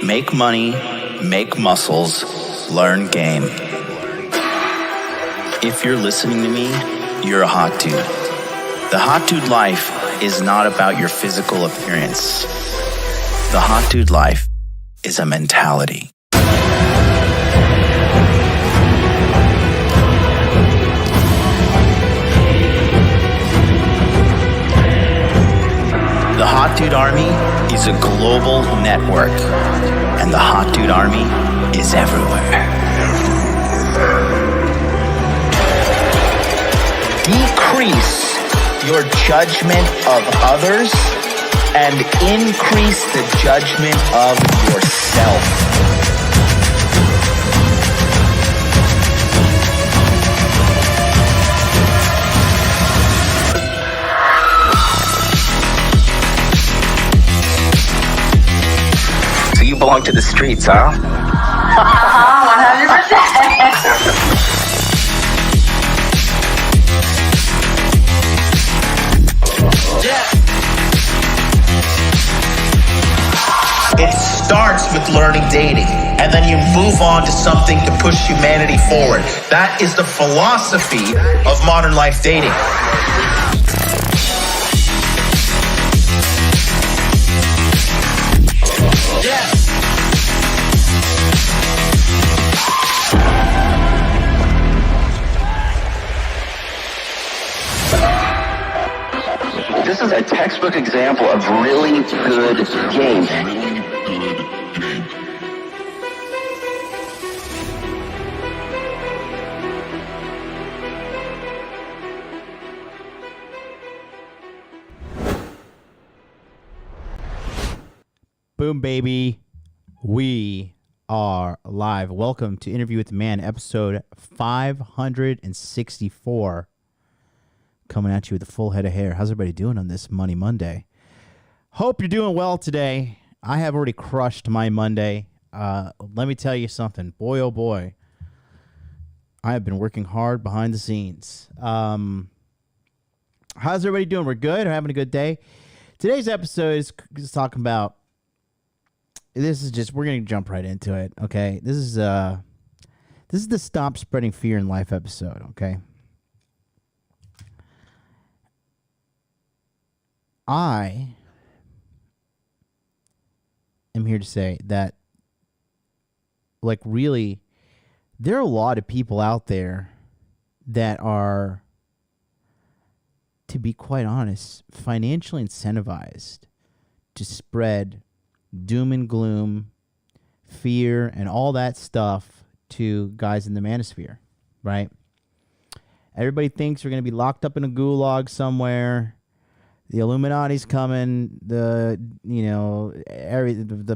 Make money, make muscles, learn game. If you're listening to me, you're a hot dude. The hot dude life is not about your physical appearance. The hot dude life is a mentality. The Hot Dude Army is a global network, and the Hot Dude Army is everywhere. Decrease your judgment of others and increase the judgment of yourself. So you belong to the streets, huh? 100%. It starts with learning dating, and then you move on to something to push humanity forward. That is the philosophy of modern life dating. This is a textbook example of really good game. Boom, baby. We are live. Welcome to Interview with the Man, episode 564. Coming at you with a full head of hair. How's everybody doing on this Money Monday? Hope you're doing well today. I have already crushed my Monday. Let me tell you something. Boy, oh boy. I have been working hard behind the scenes. How's everybody doing? We're good? We're having a good day? Today's episode is talking about, we're going to jump right into it, okay? This is the Stop Spreading Fear in Life episode, okay? I am here to say that, like, really, there are a lot of people out there that are, to be quite honest, financially incentivized to spread doom and gloom, fear, and all that stuff to guys in the manosphere, right? Everybody thinks we're going to be locked up in a gulag somewhere. The Illuminati's coming, the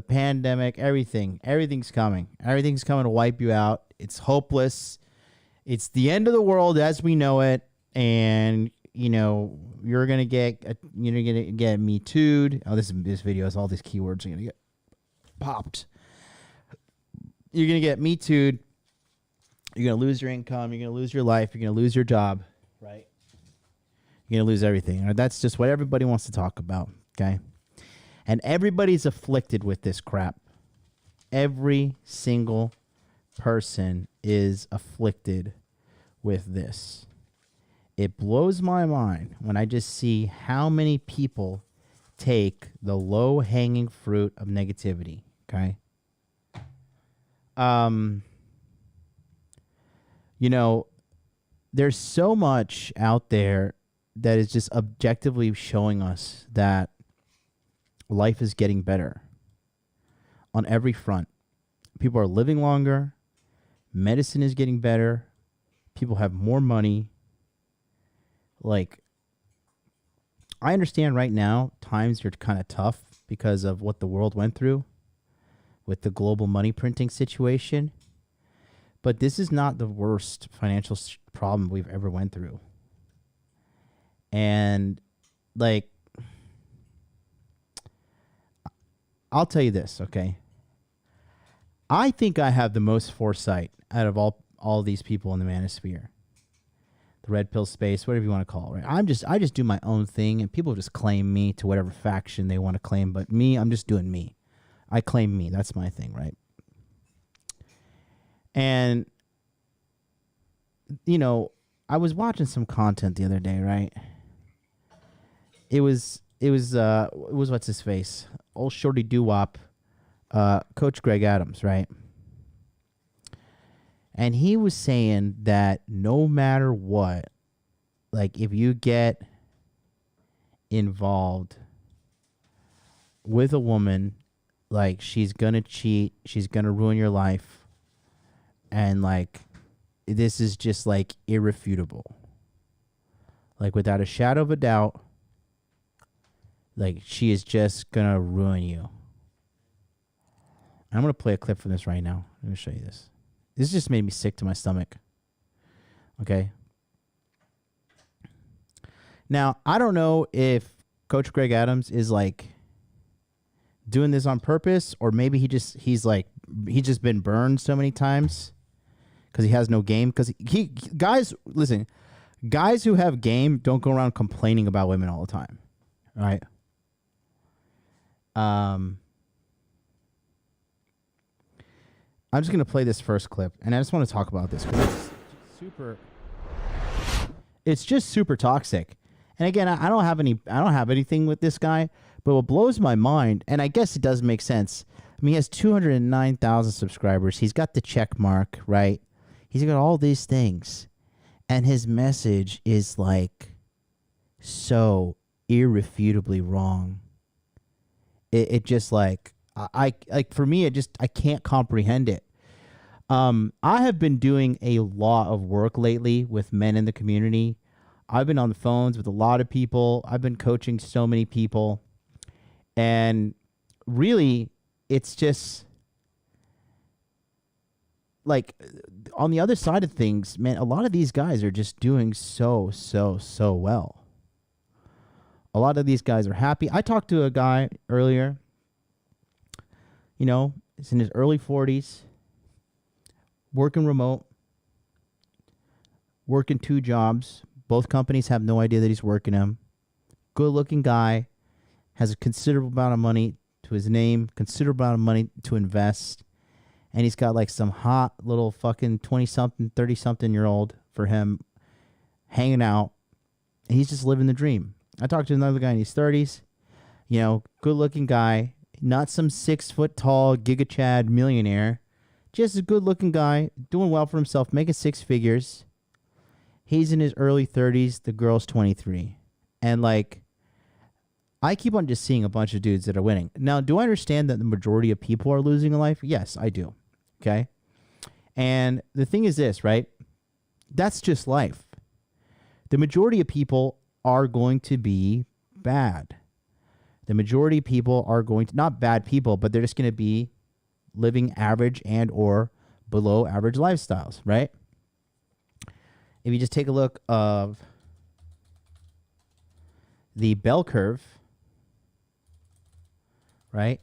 pandemic, everything's coming. Everything's coming to wipe you out. It's hopeless. It's the end of the world as we know it, and you're gonna get me too'd. Oh, this video has all these keywords are gonna get popped. You're gonna get me too'd. You're gonna lose your income. You're gonna lose your life. You're gonna lose your job, right? You're going to lose everything. That's just what everybody wants to talk about, okay? And everybody's afflicted with this crap. Every single person is afflicted with this. It blows my mind when I just see how many people take the low-hanging fruit of negativity, okay? There's so much out there that is just objectively showing us that life is getting better on every front. People are living longer. Medicine is getting better. People have more money. Like, I understand right now times are kind of tough because of what the world went through with the global money printing situation. But this is not the worst financial problem we've ever went through. And, like, I'll tell you this, okay? I think I have the most foresight out of all these people in the manosphere. The red pill space, whatever you want to call it, right? I just do my own thing, and people just claim me to whatever faction they want to claim. But me, I'm just doing me. I claim me. That's my thing, right? And, you know, I was watching some content the other day, right? It was what's his face? Old Shorty Doo-Wop, Coach Greg Adams, right? And he was saying that no matter what, like if you get involved with a woman, like she's gonna cheat, she's gonna ruin your life, and like this is just like irrefutable. Like without a shadow of a doubt, like she is just gonna ruin you. I'm gonna play a clip from this right now. Let me show you this. This just made me sick to my stomach. Okay. Now, I don't know if Coach Greg Adams is like doing this on purpose, or maybe he's just been burned so many times because he has no game. Because guys, listen, guys who have game don't go around complaining about women all the time. All right. I'm just gonna play this first clip, and I just want to talk about this because it's just super toxic. And again, I don't have anything with this guy, but what blows my mind, and I guess it does make sense. I mean, he has 209,000 subscribers. He's got the check mark, right? He's got all these things, and his message is like so irrefutably wrong. It just like I like for me, I can't comprehend it. I have been doing a lot of work lately with men in the community. I've been on the phones with a lot of people. I've been coaching so many people. And really, it's just like on the other side of things, man, a lot of these guys are just doing so well. A lot of these guys are happy. I talked to a guy earlier, you know, he's in his early 40s, working remote, working 2 jobs. Both companies have no idea that he's working them. Good looking guy, has a considerable amount of money to his name, considerable amount of money to invest. And he's got like some hot little fucking 20-something, 30-something year old for him hanging out. And he's just living the dream. I talked to another guy in his 30s, you know, good looking guy, not some 6 foot tall Giga Chad millionaire, just a good looking guy, doing well for himself, making 6 figures. He's in his early 30s, the girl's 23. And like, I keep on just seeing a bunch of dudes that are winning. Now, do I understand that the majority of people are losing in life? Yes, I do. Okay. And the thing is this, right? That's just life. The majority of people are going to be bad. The majority of people are going to, not bad people, but they're just going to be living average and or below average lifestyles, right? If you just take a look of the bell curve, right?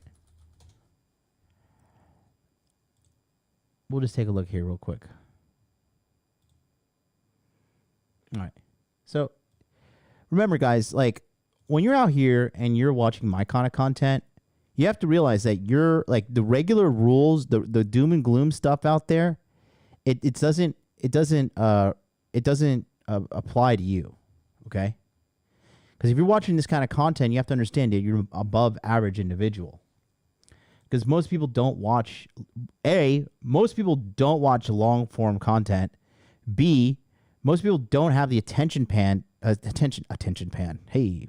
We'll just take a look here real quick. All right. So remember, guys, like when you're out here and you're watching my kind of content, you have to realize that you're like the regular rules, the doom and gloom stuff out there. It doesn't apply to you. Okay. Because if you're watching this kind of content, you have to understand that you're above average individual. Because most people don't watch, most people don't watch long form content. B, most people don't have the attention pan. Hey,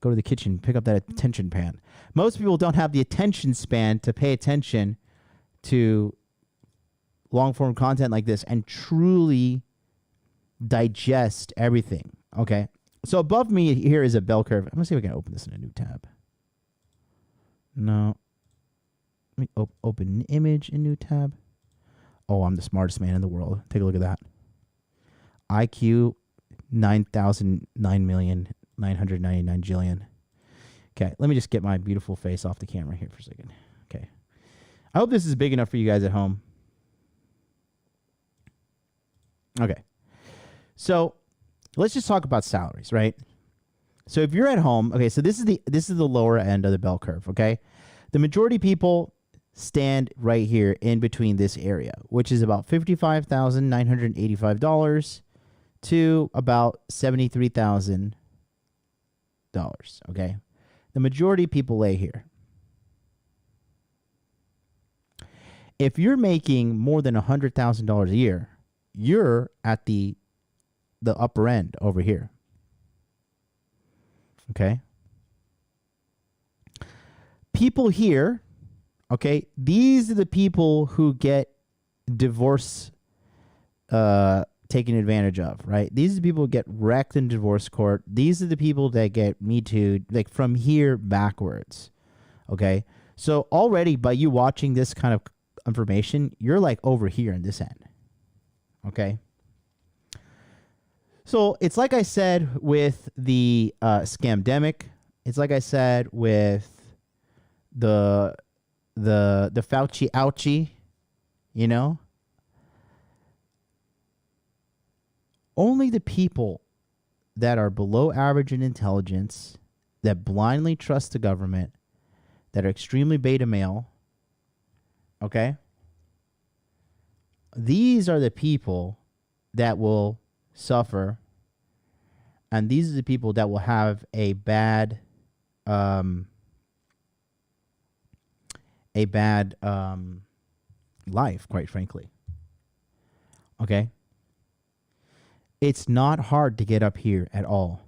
go to the kitchen, pick up that attention pan. Most people don't have the attention span to pay attention to long form content like this and truly digest everything. Okay. So above me here is a bell curve. I'm going to see if I can open this in a new tab. No. Let me open image in new tab. Oh, I'm the smartest man in the world. Take a look at that. IQ 9,009,999 jillion. Okay, let me just get my beautiful face off the camera here for a second. Okay. I hope this is big enough for you guys at home. Okay. So let's just talk about salaries, right? So if you're at home, okay, so this is the lower end of the bell curve, okay? The majority people stand right here in between this area, which is about $55,985 to about $73,000. Okay. The majority of people lay here. If you're making more than $100,000 a year, you're at the upper end over here. Okay. People here, okay, these are the people who get divorce taken advantage of, right? These are the people who get wrecked in divorce court. These are the people that get Me Too, like from here backwards. Okay. So already by you watching this kind of information, you're like over here in this end. Okay. So it's like I said with the scamdemic. It's like I said with the Fauci ouchie, you know. Only the people that are below average in intelligence, that blindly trust the government, that are extremely beta male, okay? These are the people that will suffer, and these are the people that will have a bad life, quite frankly. Okay? It's not hard to get up here at all.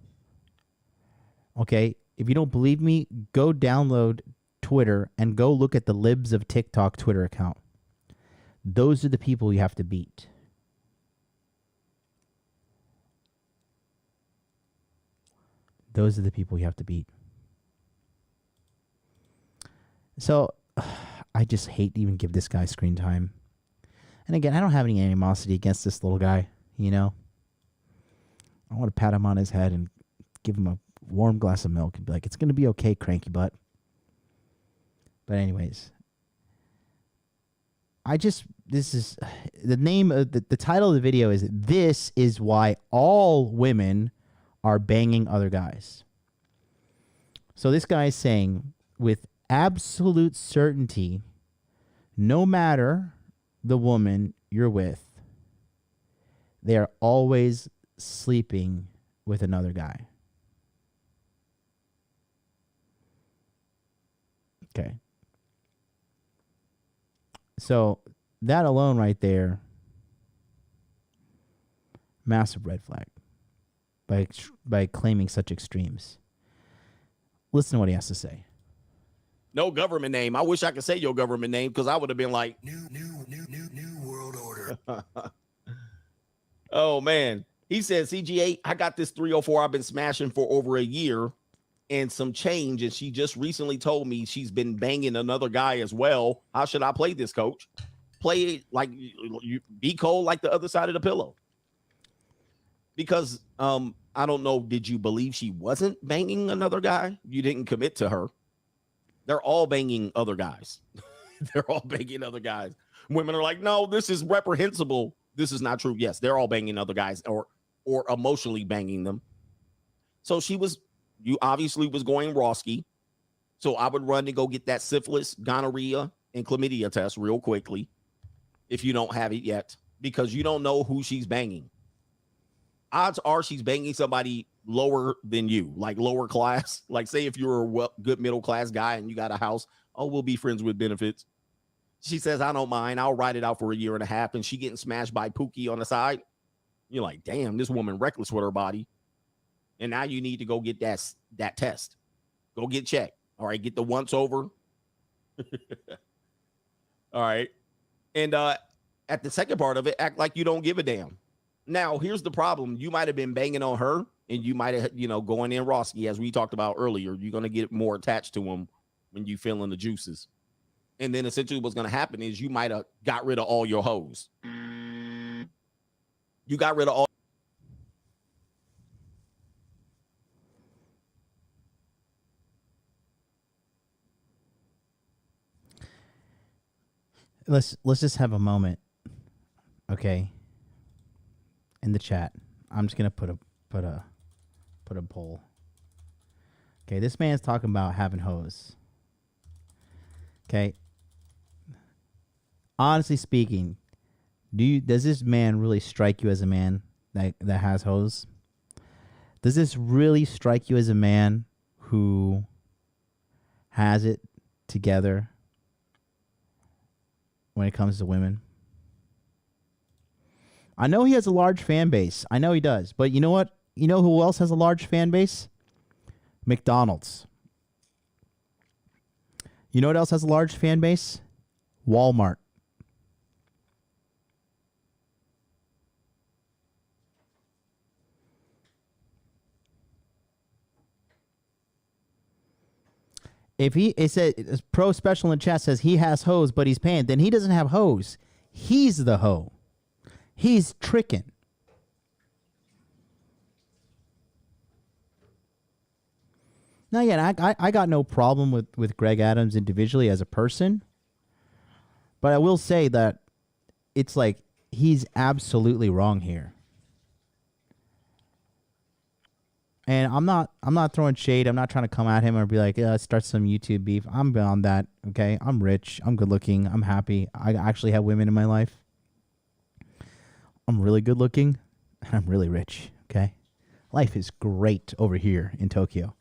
Okay? If you don't believe me, go download Twitter and go look at the Libs of TikTok Twitter account. Those are the people you have to beat. Those are the people you have to beat. So, I just hate to even give this guy screen time. And again, I don't have any animosity against this little guy, you know. I want to pat him on his head and give him a warm glass of milk and be like, it's going to be okay, cranky butt. But anyways, this is the name of the title of the video is This is Why All Women Are Banging Other Guys. So this guy is saying with absolute certainty, no matter the woman you're with, they are always sleeping with another guy. Okay. So that alone right there, massive red flag by claiming such extremes. Listen to what he has to say. No government name. I wish I could say your government name because I would have been like, New world order. oh, man. He said, CGA, I got this 304 I've been smashing for over a year and some change. And she just recently told me she's been banging another guy as well. How should I play this, coach? Play it like you be cold like the other side of the pillow. Because I don't know, did you believe she wasn't banging another guy? You didn't commit to her. They're all banging other guys. They're all banging other guys. Women are like, no, this is reprehensible. This is not true. Yes, they're all banging other guys or emotionally banging them. So you obviously was going Roski. So I would run to go get that syphilis, gonorrhea, and chlamydia test real quickly if you don't have it yet, because you don't know who she's banging. Odds are she's banging somebody lower than you, like lower class. Like say if you're a good middle class guy and you got a house, oh, we'll be friends with benefits. She says, I don't mind. I'll ride it out for a year and a half. And she getting smashed by Pookie on the side. You're like, damn, this woman reckless with her body. And now you need to go get that test. Go get checked. All right, get the once over. All right. And at the second part of it, act like you don't give a damn. Now, here's the problem. You might have been banging on her and you might have, going in Roski, as we talked about earlier. You're going to get more attached to him when you feeling the juices. And then essentially what's going to happen is you might have got rid of all your hoes. You got rid of all. Let's just have a moment, okay? In the chat, I'm just gonna put a poll. Okay, this man's talking about having hoes. Okay. Honestly speaking, does this man really strike you as a man that has hoes? Does this really strike you as a man who has it together when it comes to women? I know he has a large fan base. I know he does. But you know what? You know who else has a large fan base? McDonald's. You know what else has a large fan base? Walmart. If it said pro special in chat says he has hoes, but he's paying, then he doesn't have hoes. He's the hoe. He's tricking. Now, again, I got no problem with Greg Adams individually as a person, but I will say that it's like he's absolutely wrong here. And I'm not throwing shade. I'm not trying to come at him or be like, let's start some YouTube beef. I'm beyond that. Okay, I'm rich. I'm good looking. I'm happy. I actually have women in my life. I'm really good looking, and I'm really rich. Okay, life is great over here in Tokyo.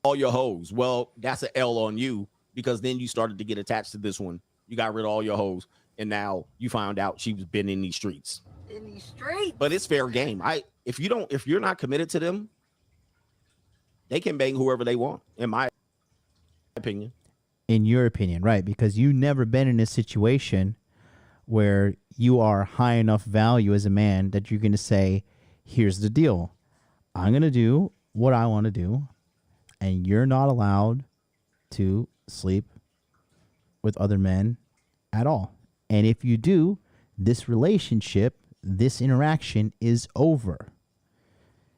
All your hoes. Well, that's an L on you, because then you started to get attached to this one. You got rid of all your hoes, and now you found out she was been in these streets. In these streets. But it's fair game. If you're not committed to them, they can bang whoever they want, in my opinion. In your opinion, right? Because you've never been in a situation where you are high enough value as a man that you're going to say, here's the deal. I'm going to do what I want to do, and you're not allowed to sleep with other men at all. And if you do, this relationship, this interaction is over.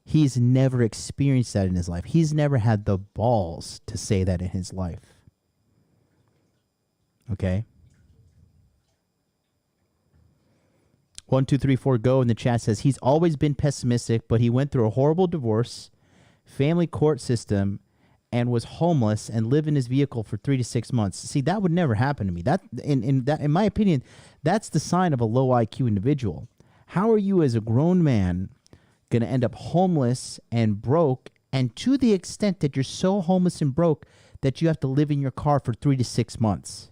He's never experienced that in his life. He's never had the balls to say that in his life. Okay? 1234 go in the chat says he's always been pessimistic, but he went through a horrible divorce, family court system, and was homeless and lived in his vehicle for 3 to 6 months. See, that would never happen to me. That in my opinion, that's the sign of a low IQ individual. How are you as a grown man going to end up homeless and broke, and to the extent that you're so homeless and broke that you have to live in your car for 3 to 6 months?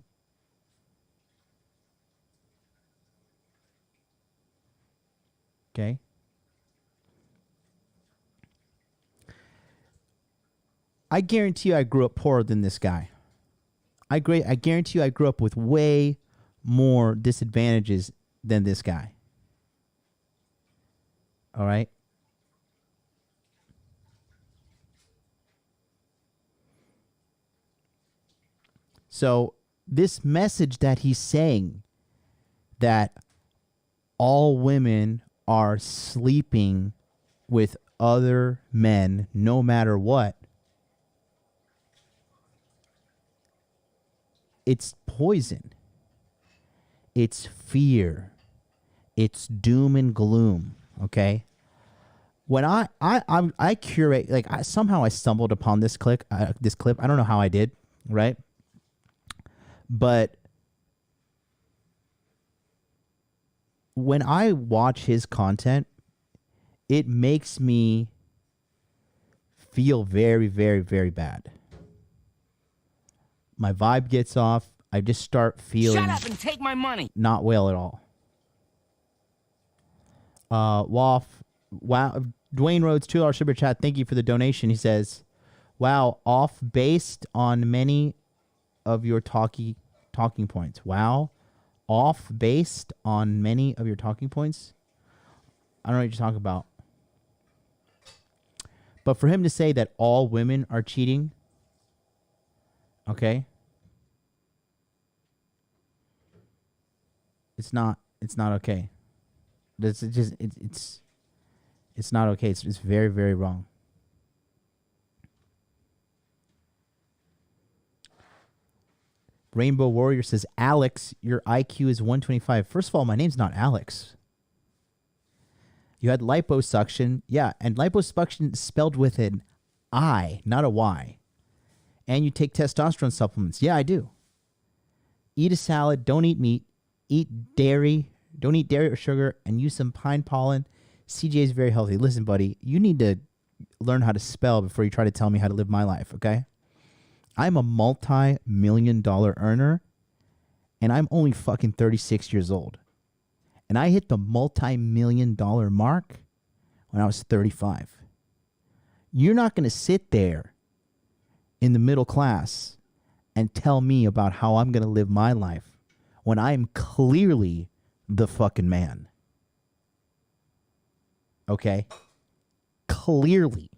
Okay. I guarantee you I grew up poorer than this guy. I guarantee you I grew up with way more disadvantages than this guy. All right? So this message that he's saying that all women are sleeping with other men no matter what, it's poison. It's fear. It's doom and gloom. Okay. When I curate, like somehow I stumbled upon this clip. I don't know how I did, right? But when I watch his content, it makes me feel very, very, very bad. My vibe gets off. I just start feeling. Shut up and take my money. Not well at all. Wow. Dwayne Rhodes, $2 super chat. Thank you for the donation. He says, wow, off based on many of your talking points. Wow. Off based on many of your talking points. I don't know what you're talking about. But for him to say that all women are cheating, okay, it's not okay. It's not okay. It's very, very wrong. Rainbow Warrior says, Alex, your IQ is 125. First of all, my name's not Alex. You had liposuction. Yeah, and liposuction is spelled with an I, not a Y. And you take testosterone supplements. Yeah, I do. Eat a salad. Don't eat meat. Eat dairy. Don't eat dairy or sugar. And use some pine pollen. CJ is very healthy. Listen, buddy, you need to learn how to spell before you try to tell me how to live my life, okay? I'm a multi-million-dollar earner, and I'm only fucking 36 years old. And I hit the multi-million-dollar mark when I was 35. You're not going to sit there in the middle class and tell me about how I'm going to live my life when I'm clearly the fucking man. Okay? Clearly.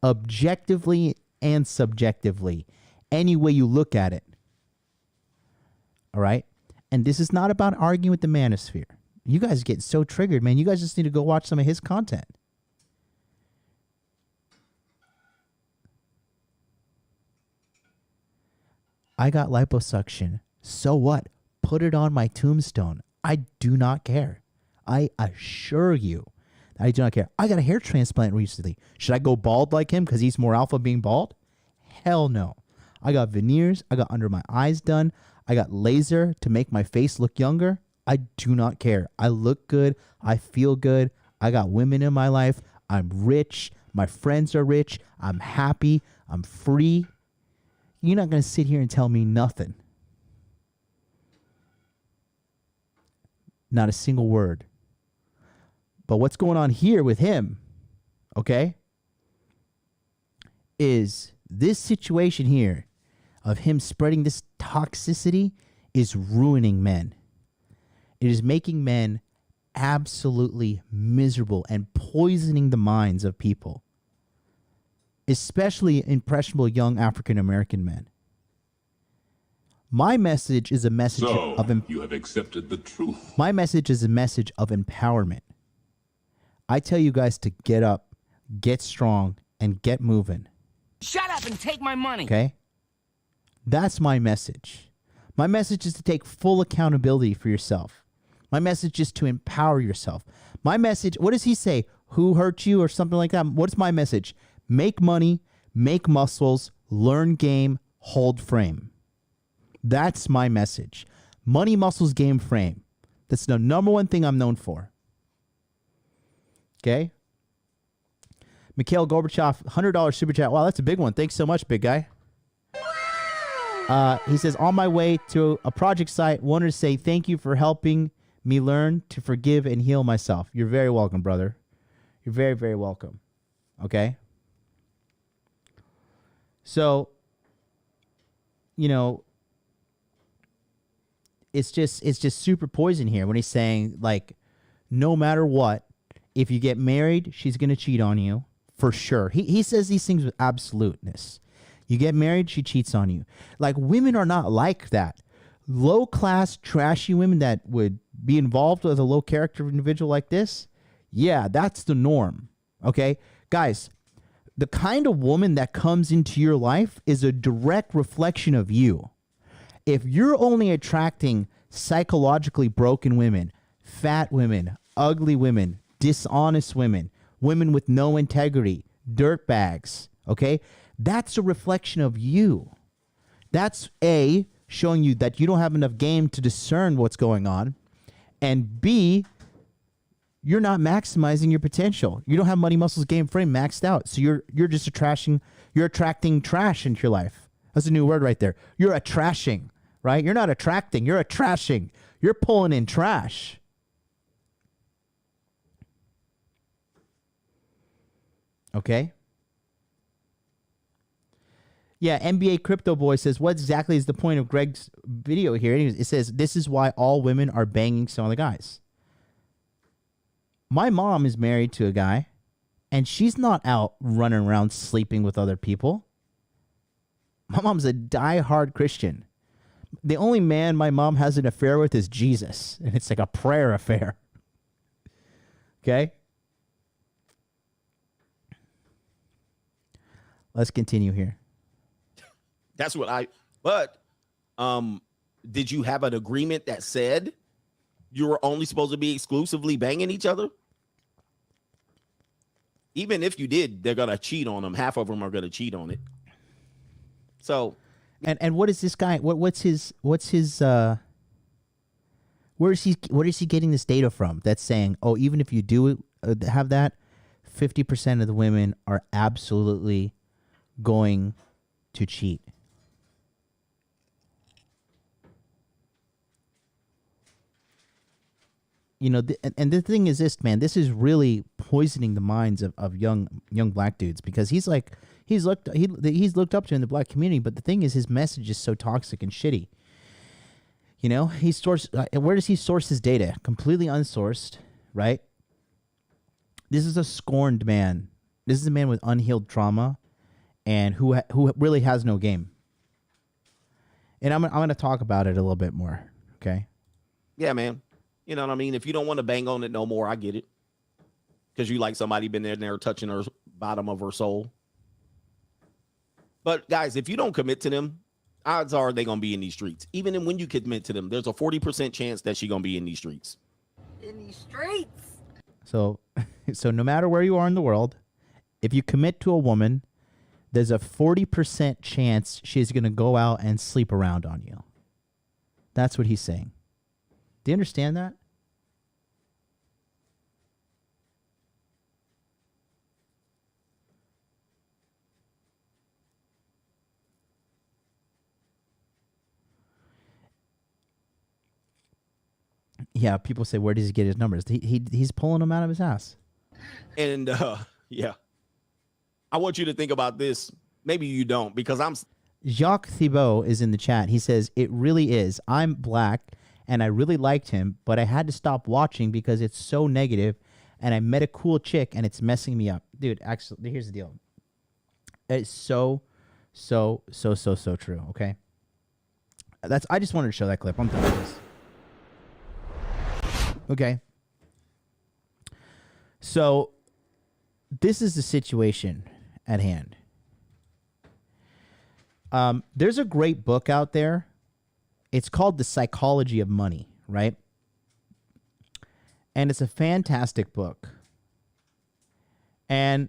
Objectively and subjectively. Any way you look at it. All right? And this is not about arguing with the manosphere. You guys get so triggered, man. You guys just need to go watch some of his content. I got liposuction. So what? Put it on my tombstone. I do not care. I assure you, I do not care. I got a hair transplant recently. Should I go bald like him because he's more alpha being bald? Hell no. I got veneers. I got under my eyes done. I got laser to make my face look younger. I do not care. I look good. I feel good. I got women in my life. I'm rich. My friends are rich. I'm happy. I'm free. You're not going to sit here and tell me nothing. Not a single word. But what's going on here with him, okay, is this situation here of him spreading this toxicity is ruining men. It is making men absolutely miserable and poisoning the minds of people, especially impressionable young African American men. My message is a message you have accepted the truth. My message is a message of empowerment. I tell you guys to get up, get strong, and get moving. Shut up and take my money. Okay? That's my message. My message is to take full accountability for yourself. My message is to empower yourself. My message, what does he say? Who hurt you or something like that? What's my message? Make money, make muscles, learn game, hold frame. That's my message. Money, muscles, game, frame. That's the number one thing I'm known for. Okay? Mikhail Gorbachev, $100 super chat. Wow, that's a big one. Thanks so much, big guy. He says, on my way to a project site, wanted to say thank you for helping me learn to forgive and heal myself. You're very welcome, brother. You're very, very welcome. Okay? So, you know, it's just super poison here when he's saying, like, no matter what, if you get married, she's going to cheat on you for sure. He says these things with absoluteness. You get married, she cheats on you. Like, women are not like that. Low-class, trashy women that would be involved with a low-character individual like this, yeah, that's the norm, okay? Guys, the kind of woman that comes into your life is a direct reflection of you. If you're only attracting psychologically broken women, fat women, ugly women, dishonest women, women with no integrity, dirtbags, okay? That's a reflection of you. That's A, showing you that you don't have enough game to discern what's going on, and B, you're not maximizing your potential. You don't have money, muscles, game, frame maxed out. So you're just you're attracting trash into your life. That's a new word right there. You're a trashing, right? You're not attracting, you're a trashing. You're pulling in trash. Okay? Yeah, NBA Crypto Boy says, what exactly is the point of Greg's video here? It says, this is why all women are banging some of the guys. My mom is married to a guy, and she's not out running around sleeping with other people. My mom's a diehard Christian. The only man my mom has an affair with is Jesus, and it's like a prayer affair. Okay? Let's continue here. That's what but did you have an agreement that said you were only supposed to be exclusively banging each other? Even if you did, they're going to cheat on them. Half of them are going to cheat on it. So, And what is this guy? What's his where is he getting this data from? That's saying, oh, even if you do have that, 50% of the women are absolutely going to cheat. You know, and the thing is this, man, this is really poisoning the minds of young black dudes, because he's looked up to in the black community, but the thing is, his message is so toxic and shitty. You know, where does he source his data? Completely unsourced, right? This is a scorned man. This is a man with unhealed trauma, and who really has no game. And I'm going to talk about it a little bit more, okay? yeah, man. You know what I mean? If you don't want to bang on it no more, I get it. Because you like somebody been in there touching her bottom of her soul. But guys, if you don't commit to them, odds are they're going to be in these streets. Even when you commit to them, there's a 40% chance that she's going to be in these streets. In these streets. So no matter where you are in the world, if you commit to a woman, there's a 40% chance she's going to go out and sleep around on you. That's what he's saying. Do you understand that? Yeah, people say, where does he get his numbers? He's pulling them out of his ass. And yeah, I want you to think about this. Maybe you don't, because Jacques Thibault is in the chat. He says, it really is. I'm black, and I really liked him, but I had to stop watching because it's so negative, and I met a cool chick, and it's messing me up. Dude, actually, here's the deal. It's so true, okay? I just wanted to show that clip. I'm done with this. Okay. So, this is the situation at hand. There's a great book out there. It's called The Psychology of Money, right? And it's a fantastic book. And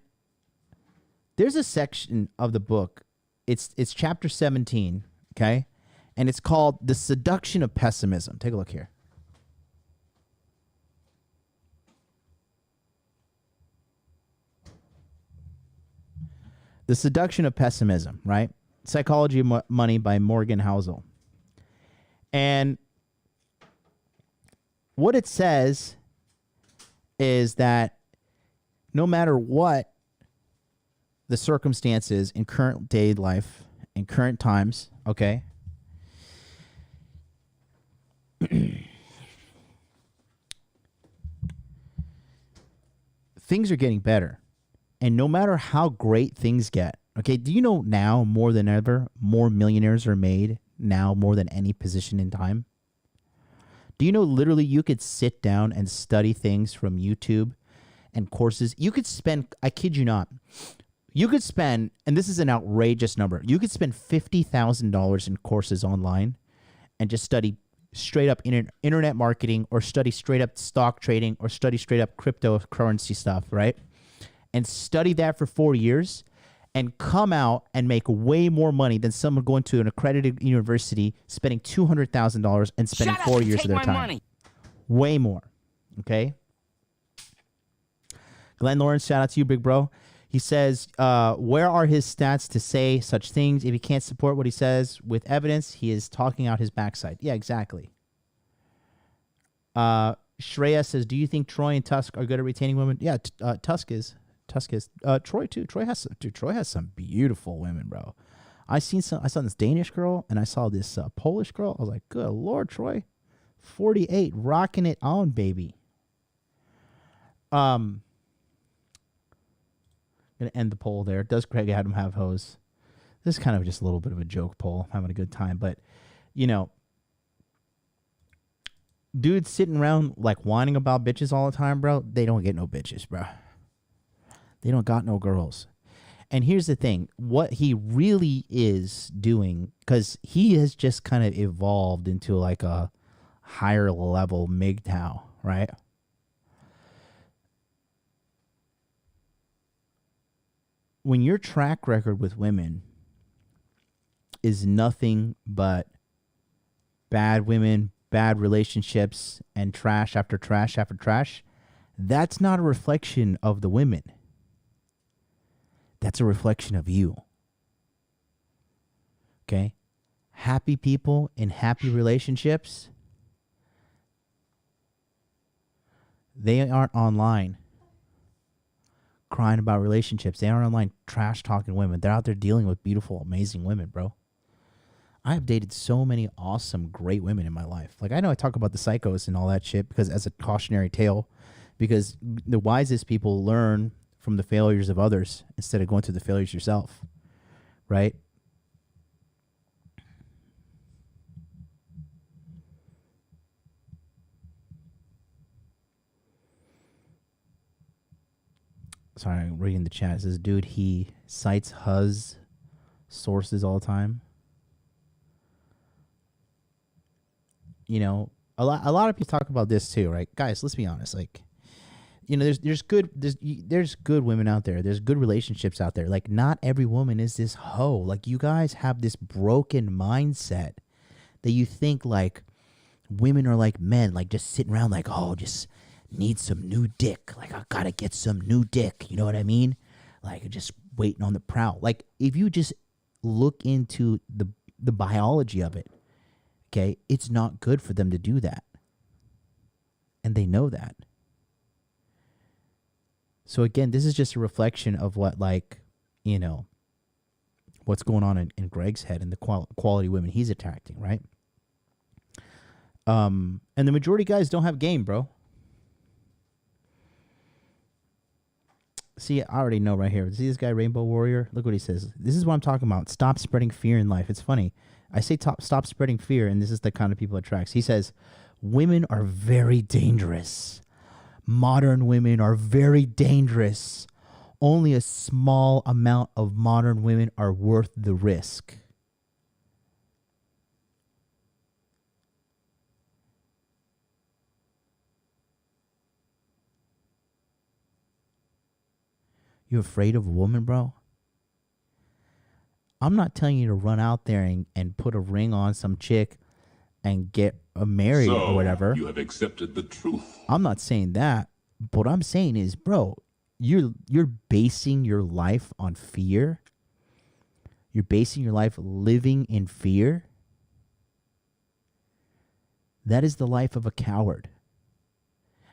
there's a section of the book. It's chapter 17, okay? And it's called The Seduction of Pessimism. Take a look here. The Seduction of Pessimism, right? Psychology of Money by Morgan Housel. And what it says is that no matter what the circumstances in current day life, in current times, okay, things are getting better. And no matter how great things get, okay, do you know now more than ever, more millionaires are made now more than any position in time? Do you know literally you could sit down and study things from YouTube and courses? You could spend, I kid you not, you could spend, and this is an outrageous number, you could spend $50,000 in courses online and just study straight up internet marketing, or study straight up stock trading, or study straight up cryptocurrency stuff, right? And study that for 4 years and come out and make way more money than someone going to an accredited university, spending $200,000 and spending 4 years of their time. Money. Way more. Okay? Glenn Lawrence, shout out to you, big bro. He says, where are his stats to say such things? If he can't support what he says with evidence, he is talking out his backside. Yeah, exactly. Shreya says, do you think Troy and Tusk are good at retaining women? Yeah, Tusk is. Troy too. Troy has some beautiful women, bro. I saw this Danish girl, and I saw this Polish girl. I was like, good Lord, Troy. 48, rocking it on, baby. Gonna end the poll there. Does Greg Adam have hoes? This is kind of just a little bit of a joke poll. I'm having a good time, but you know, dudes sitting around like whining about bitches all the time, bro. They don't get no bitches, bro. They don't got no girls. And here's the thing. What he really is doing, because he has just kind of evolved into like a higher level MGTOW, right? When your track record with women is nothing but bad women, bad relationships, and trash after trash after trash, that's not a reflection of the women. That's a reflection of you. Okay? Happy people in happy relationships, they aren't online crying about relationships. They aren't online trash talking women. They're out there dealing with beautiful, amazing women, bro. I have dated so many awesome, great women in my life. Like, I know I talk about the psychos and all that shit because as a cautionary tale, because the wisest people learn from the failures of others instead of going through the failures yourself, right? Sorry, I'm reading the chat. It says, dude, he cites Huz sources all the time. You know, a lot of people talk about this too, right? Guys, let's be honest. Like, you know, there's good women out there. There's good relationships out there. Like, not every woman is this hoe. Like, you guys have this broken mindset that you think like women are like men, like just sitting around like, oh, just need some new dick. Like, I gotta get some new dick. You know what I mean? Like, just waiting on the prowl. Like, if you just look into the biology of it, okay, it's not good for them to do that. And they know that. So again, this is just a reflection of what, like, you know, what's going on in Greg's head and the quality women he's attracting, right? And the majority of guys don't have game, bro. See, I already know right here. See this guy, Rainbow Warrior? Look what he says. This is what I'm talking about. Stop spreading fear in life. It's funny. I say stop spreading fear, and this is the kind of people it attracts. He says, women are very dangerous. Modern women are very dangerous. Only a small amount of modern women are worth the risk. You afraid of a woman, bro? I'm not telling you to run out there and put a ring on some chick and get married or whatever. You have accepted the truth. I'm not saying that. But what I'm saying is, bro, you're basing your life on fear. You're basing your life living in fear. That is the life of a coward.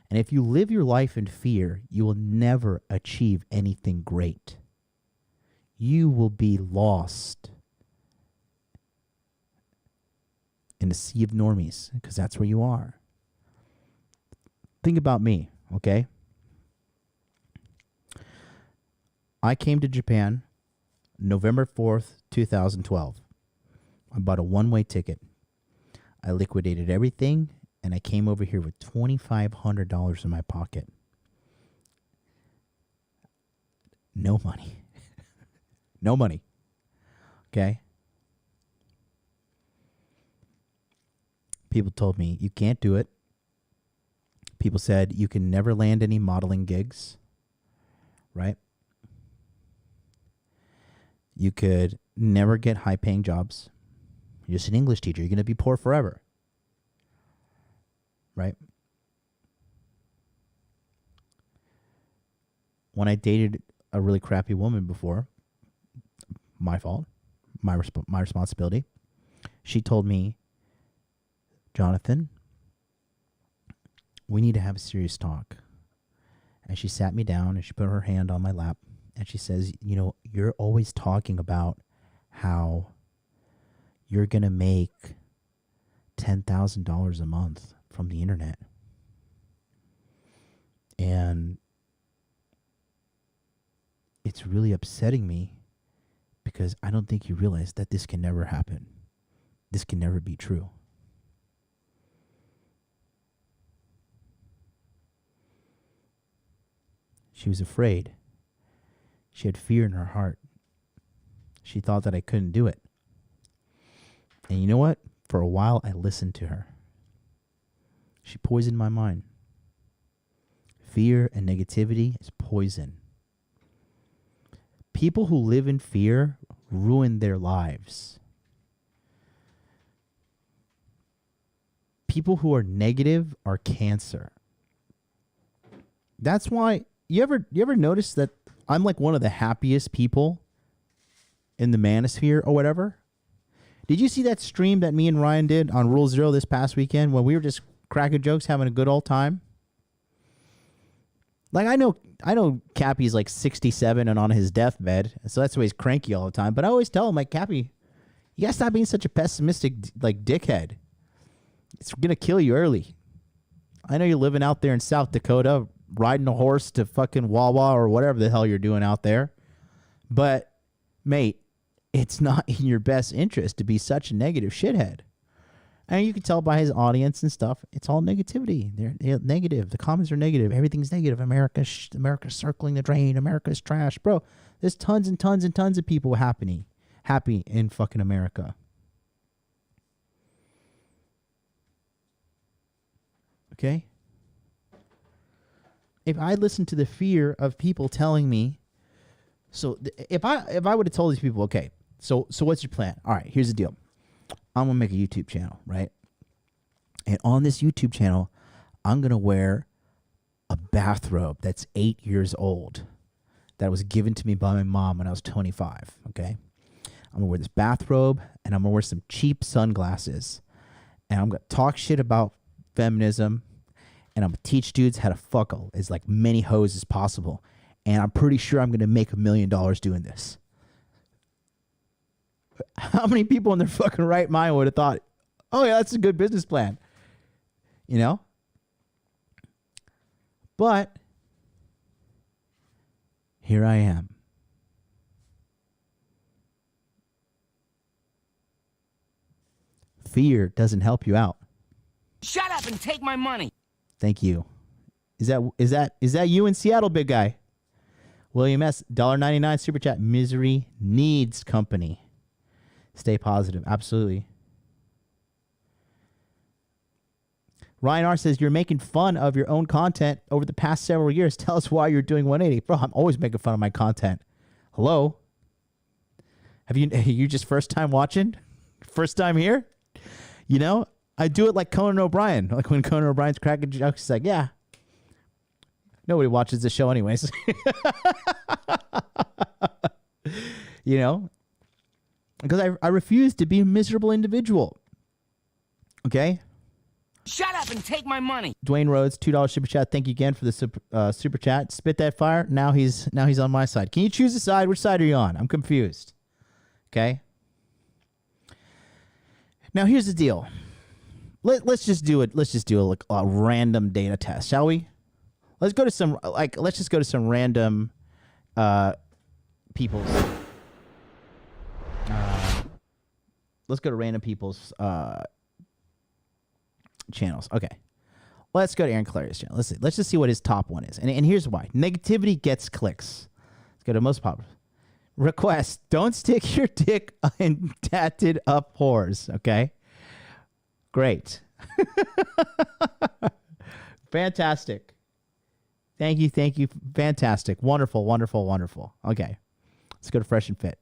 And if you live your life in fear, you will never achieve anything great. You will be lost in a sea of normies, because that's where you are. Think about me, okay? I came to Japan November 4th, 2012. I bought a one-way ticket. I liquidated everything, and I came over here with $2,500 in my pocket. No money. No money. Okay? People told me, you can't do it. People said, you can never land any modeling gigs. Right? You could never get high-paying jobs. You're just an English teacher. You're going to be poor forever. Right? When I dated a really crappy woman before, my fault, my responsibility, she told me, Jonathan, we need to have a serious talk. And she sat me down and she put her hand on my lap and she says, you know, you're always talking about how you're going to make $10,000 a month from the internet. And it's really upsetting me because I don't think you realize that this can never happen. This can never be true. She was afraid. She had fear in her heart. She thought that I couldn't do it. And you know what? For a while, I listened to her. She poisoned my mind. Fear and negativity is poison. People who live in fear ruin their lives. people who are negative are cancer. That's why you ever notice that I'm like one of the happiest people in the manosphere or whatever? Did you see that stream that me and Ryan did on Rule Zero this past weekend when we were just cracking jokes, having a good old time? Like, I know Cappy's like 67 and on his deathbed, so that's why he's cranky all the time. But I always tell him, like, Cappy, you gotta stop being such a pessimistic, like, dickhead. It's gonna kill you early. I know you're living out there in South Dakota, riding a horse to fucking Wawa or whatever the hell you're doing out there. But, mate, it's not in your best interest to be such a negative shithead. And you can tell by his audience and stuff, it's all negativity. They're negative. The comments are negative. Everything's negative. America's circling the drain. America's trash. Bro, there's tons and tons and tons of people happy in fucking America. Okay? If I listen to the fear of people telling me, so if I would have told these people, okay, so what's your plan? All right, here's the deal. I'm going to make a YouTube channel, right? And on this YouTube channel, I'm going to wear a bathrobe that's 8 years old that was given to me by my mom when I was 25, okay? I'm going to wear this bathrobe, and I'm going to wear some cheap sunglasses. And I'm going to talk shit about feminism, and I'm going to teach dudes how to fuck as like many hoes as possible. And I'm pretty sure I'm going to make $1 million doing this. How many people in their fucking right mind would have thought, oh, yeah, that's a good business plan? You know? But here I am. Fear doesn't help you out. Shut up and take my money. Thank you. Is that you in Seattle, big guy? William S. $1.99 super chat. Misery needs company. Stay positive. Absolutely. Ryan R. says, you're making fun of your own content over the past several years. Tell us why you're doing 180. Bro, I'm always making fun of my content. Hello? Are you just first time watching? First time here? You know, I do it like Conan O'Brien. Like when Conan O'Brien's cracking jokes, he's like, yeah. Nobody watches the show anyways. You know? Because I refuse to be a miserable individual. Okay? Shut up and take my money. Dwayne Rhodes, $2 super chat. Thank you again for the super chat. Spit that fire. Now he's on my side. Can you choose a side? Which side are you on? I'm confused. Okay? Now here's the deal. Let's just do it. Let's just do a random data test, shall we? Let's just go to some random people's. Let's go to random people's channels. Okay. Let's go to Aaron Clary's channel. Let's just see what his top one is. And here's why. Negativity gets clicks. Let's go to most popular. Request, don't stick your dick in tatted up whores. Okay. Great. Fantastic. Thank you. Fantastic. Wonderful. Okay. Let's go to Fresh and Fit.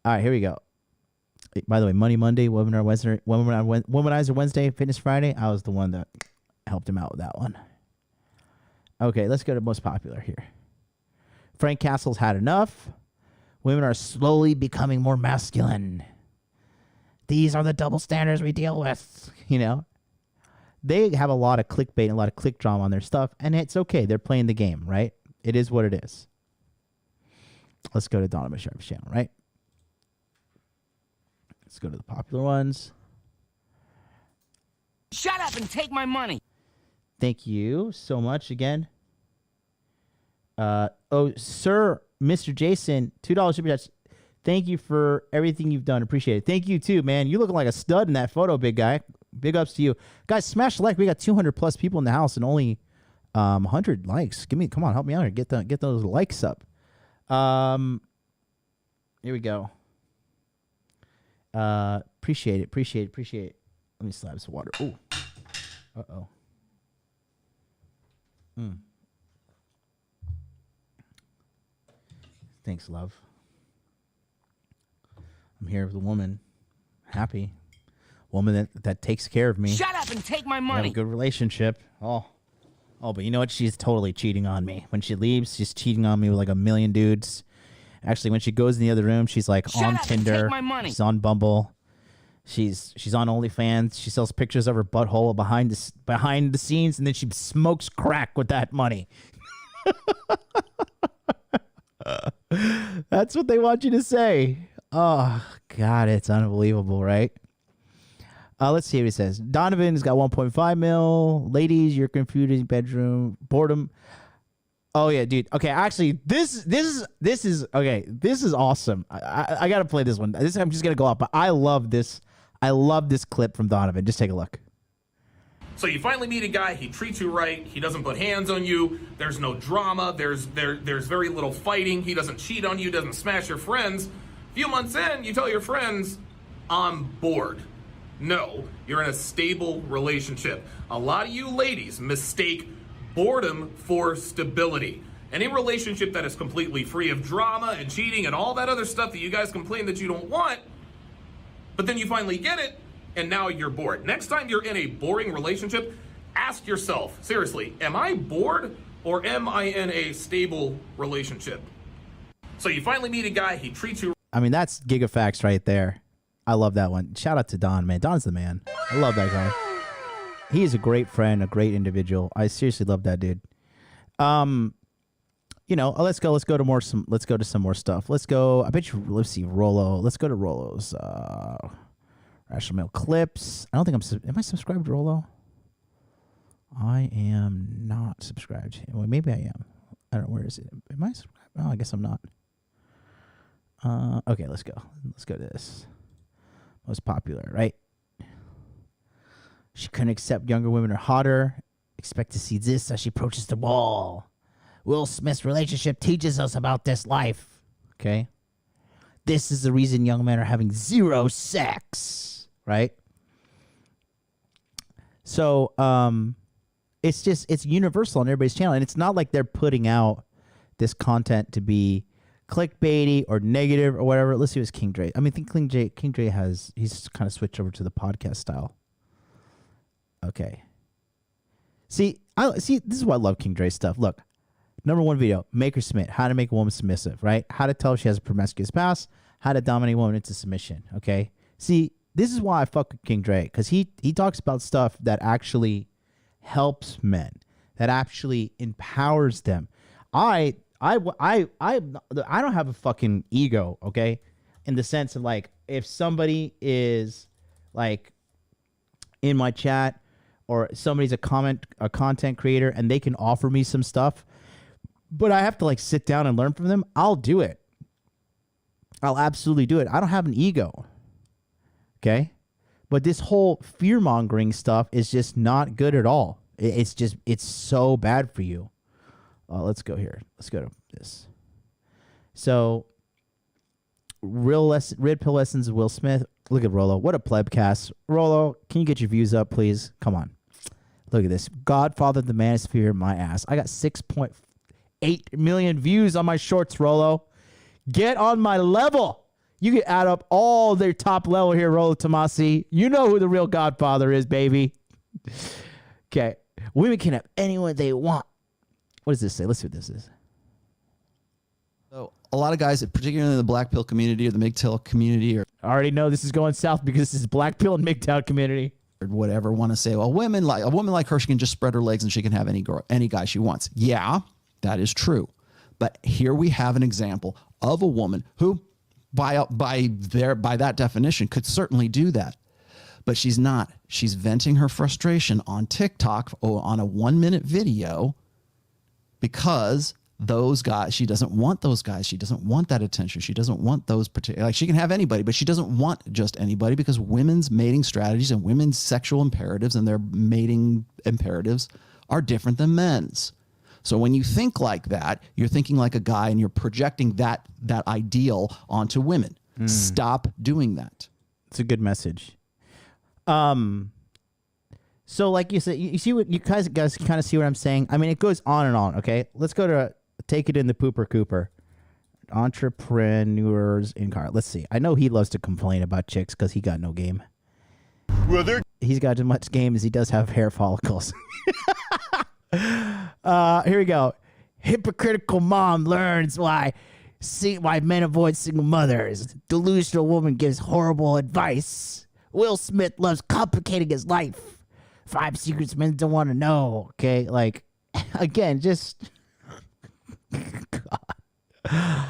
All right, here we go. By the way, Money Monday, Womanizer Wednesday, Fitness Friday. I was the one that helped him out with that one. Okay, let's go to most popular here. Frank Castle's had enough. Women are slowly becoming more masculine. These are the double standards we deal with. You know, they have a lot of clickbait and a lot of click drama on their stuff, and it's okay. They're playing the game, right? It is what it is. Let's go to Donna Sharp's channel, right? Let's go to the popular ones. Shut up and take my money. Thank you so much again. Sir, Mr. Jason, $2 super chats. Thank you for everything you've done. Appreciate it. Thank you too, man. You looking like a stud in that photo, big guy. Big ups to you. Guys, smash the like. We got 200 plus people in the house and only 100 likes. Come on, help me out here. Get those likes up. Here we go. Appreciate it. Let me slap some water. Ooh. Uh-oh. Thanks, love. I'm here with a woman. Happy. woman that takes care of me. Shut up and take my We have money. a good relationship. Oh, but you know what? She's totally cheating on me. When she leaves, she's cheating on me with like a million dudes. Actually, when she goes in the other room, she's like Shut on up and Tinder. take my money. She's on Bumble. She's on OnlyFans. She sells pictures of her butthole behind the scenes, and then she smokes crack with that money. That's what they want you to say. Oh God, it's unbelievable, right? Let's see what he says. Donovan's got 1.5 mil. Ladies, you're confusing bedroom boredom. Oh yeah, dude. Okay, actually, this is okay. This is awesome. I gotta play this one. I'm just gonna go up, but I love this. I love this clip from Donovan. Just take a look. So you finally meet a guy, he treats you right, he doesn't put hands on you, there's no drama, there's very little fighting, he doesn't cheat on you, doesn't smash your friends. A few months in, you tell your friends, I'm bored. No, you're in a stable relationship. A lot of you ladies mistake boredom for stability. Any relationship that is completely free of drama and cheating and all that other stuff that you guys complain that you don't want, but then you finally get it, and now you're bored. Next time you're in a boring relationship, ask yourself, seriously, am I bored or am I in a stable relationship? So you finally meet a guy, he treats you. I mean, that's gigafacts right there. I love that one. Shout out to Don, man. Don's the man. I love that guy. He is a great friend, a great individual. I seriously love that dude. Let's go to some more stuff. Let's see, Rollo. Let's go to Rollo's Rational Mail clips. I don't think am I subscribed to Rollo? I am not subscribed to him. Well, maybe I am. I don't know, where is it? Am I subscribed? Oh, I guess I'm not. Okay, let's go. Let's go to this. Most popular, right? She couldn't accept younger women are hotter. Expect to see this as she approaches the wall. Will Smith's relationship teaches us about this life. Okay? This is the reason young men are having zero sex. Right? So, it's universal on everybody's channel. And it's not like they're putting out this content to be clickbaity or negative or whatever. Let's see what's King Dre. I mean, I think King Dre he's kind of switched over to the podcast style. Okay. See, this is why I love King Dre stuff. Look, number one video, make her submit. How to make a woman submissive, right? How to tell if she has a promiscuous past. How to dominate a woman into submission. Okay. See, this is why I fuck with King Dre, because he talks about stuff that actually helps men, that actually empowers them. I don't have a fucking ego, okay? In the sense of like, if somebody is like in my chat or somebody's a content creator and they can offer me some stuff, but I have to like sit down and learn from them, I'll do it. I'll absolutely do it. I don't have an ego. Okay? But this whole fear-mongering stuff is just not good at all. It's so bad for you. Let's go here. Let's go to this. So, Red Pill Lessons of Will Smith. Look at Rollo. What a plebcast. Rollo, can you get your views up, please? Come on. Look at this. Godfather of the Manosphere, my ass. I got 6.8 million views on my shorts, Rollo. Get on my level. You can add up all their top level here, Rollo Tomasi. You know who the real Godfather is, baby. Okay. Women can have anyone they want. What does this say? Let's see what this is. So a lot of guys, particularly in the black pill community or the MGTOW community, or I already know this is going south because this is black pill and MGTOW community. Or whatever, want to say, well, a woman like her, she can just spread her legs and she can have any guy she wants. Yeah, that is true. But here we have an example of a woman who, by that definition, could certainly do that. But she's not. She's venting her frustration on TikTok on a 1-minute video because those guys, she doesn't want those guys. She doesn't want that attention. She doesn't want those particular, like she can have anybody, but she doesn't want just anybody because women's mating strategies and women's sexual imperatives and their mating imperatives are different than men's. So when you think like that, you're thinking like a guy and you're projecting that ideal onto women. Stop doing that. It's a good message. So like you said, you see what you guys kind of see what I'm saying? I mean, it goes on and on. Okay, let's go to Take It in the Pooper Cooper. Entrepreneurs in car. Let's see. I know he loves to complain about chicks because he got no game. He's got as much game as he does have hair follicles. Here we go. Hypocritical mom learns why men avoid single mothers. Delusional woman gives horrible advice. Will Smith loves complicating his life. 5 secrets men don't want to know. Okay, like, again, just God.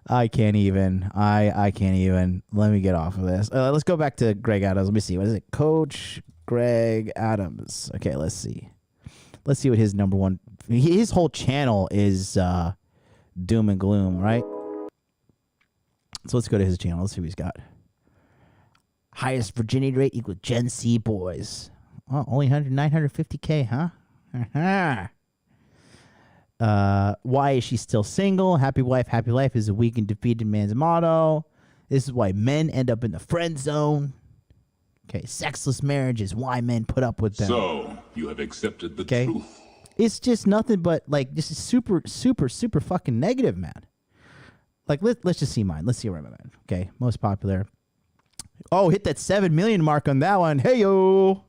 I can't even. I can't even. Let me get off of this. Let's go back to Greg Adams. Let me see. What is it? Coach Greg Adams. Okay, let's see. Let's see what his number one. His whole channel is doom and gloom, right? So let's go to his channel. Let's see what he's got. Highest virginity rate equals Gen Z boys. Oh, only 950K, huh? Why is she still single? Happy wife, happy life is a weak and defeated man's motto. This is why men end up in the friend zone. Okay, sexless marriage is why men put up with them. So, you have accepted the truth. It's just nothing but, like, this is super, super, super fucking negative, man. Like, let's just see mine. Let's see where I'm at. Okay, most popular. Oh, hit that 7 million mark on that one. Hey, yo.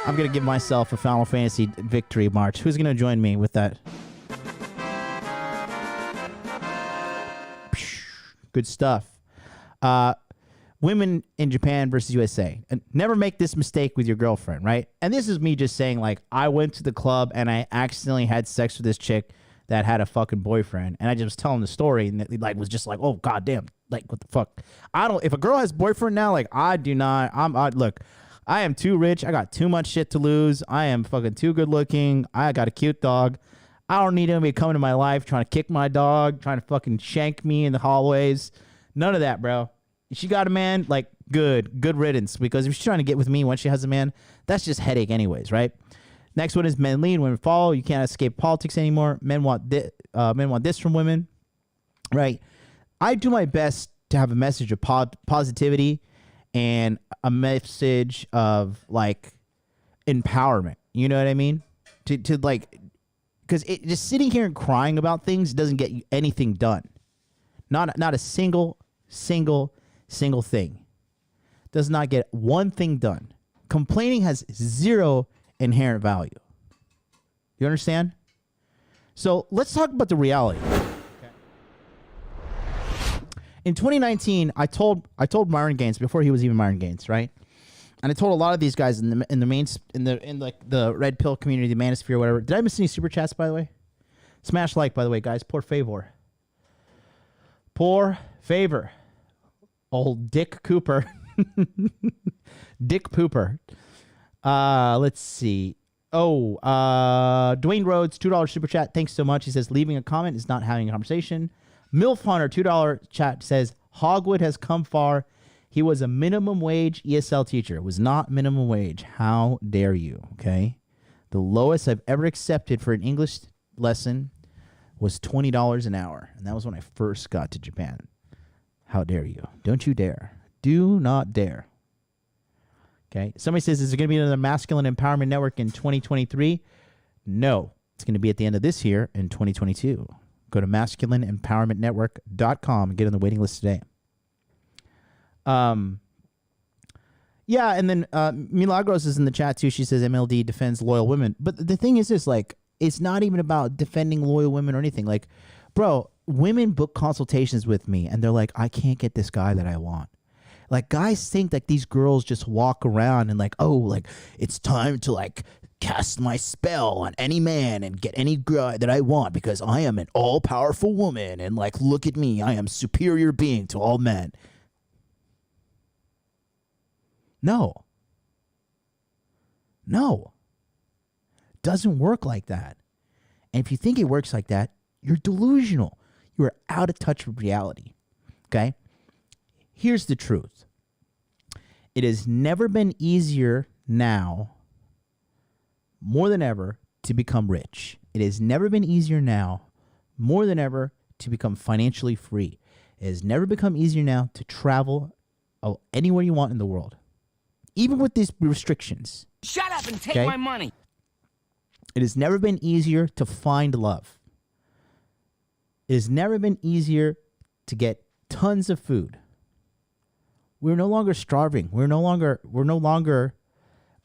I'm going to give myself a Final Fantasy victory march. Who's going to join me with that? Good stuff. Women in Japan versus USA. And never make this mistake with your girlfriend, right? And this is me just saying, like, I went to the club and I accidentally had sex with this chick that had a fucking boyfriend. And I just was telling the story and it, like, was just like, oh, goddamn. Like, what the fuck? If a girl has boyfriend now, like, I do not. Look, I am too rich. I got too much shit to lose. I am fucking too good looking. I got a cute dog. I don't need anybody coming to my life trying to kick my dog, trying to fucking shank me in the hallways. None of that, bro. If she got a man, like, good riddance. Because if she's trying to get with me once she has a man, that's just headache anyways, right? Next one is men lead, women follow. You can't escape politics anymore. Men want this from women, right? I do my best to have a message of positivity and a message of, like, empowerment. You know what I mean? To like, because just sitting here and crying about things doesn't get you anything done. Not a single thing. Does not get one thing done. Complaining has zero inherent value. You understand? So let's talk about the reality. In 2019, I told Myron Gaines before he was even Myron Gaines, right? And I told a lot of these guys in the red pill community, the manosphere, whatever. Did I miss any super chats, by the way? Smash like, by the way, guys. Por favor. Old Dick Cooper. Dick Pooper. Let's see. Oh, Dwayne Rhodes, $2 super chat. Thanks so much. He says, leaving a comment is not having a conversation. MILF Hunter, $2 chat says, Hogwood has come far. He was a minimum wage ESL teacher. It was not minimum wage. How dare you? Okay. The lowest I've ever accepted for an English lesson was $20 an hour. And that was when I first got to Japan. How dare you? Don't you dare. Do not dare. Okay. Somebody says, is there going to be another masculine empowerment network in 2023? No. It's going to be at the end of this year in 2022. Go to masculineempowermentnetwork.com and get on the waiting list today. Yeah, and then Milagros is in the chat too. She says MLD defends loyal women. But the thing is this, like, it's not even about defending loyal women or anything. Like, bro, women book consultations with me and they're like, I can't get this guy that I want. Like, guys think that these girls just walk around and like, oh, like, it's time to, like, cast my spell on any man and get any guy that I want because I am an all-powerful woman and, like, look at me, I am superior being to all men. No. Doesn't work like that. And if you think it works like that, you're delusional. You are out of touch with reality. Okay? Here's the truth. It has never been easier now, more than ever, to become rich. It has never been easier now, more than ever, to become financially free. It has never become easier now to travel anywhere you want in the world. Even with these restrictions. Shut up and take my money. It has never been easier to find love. It has never been easier to get tons of food. We're no longer starving. We're no longer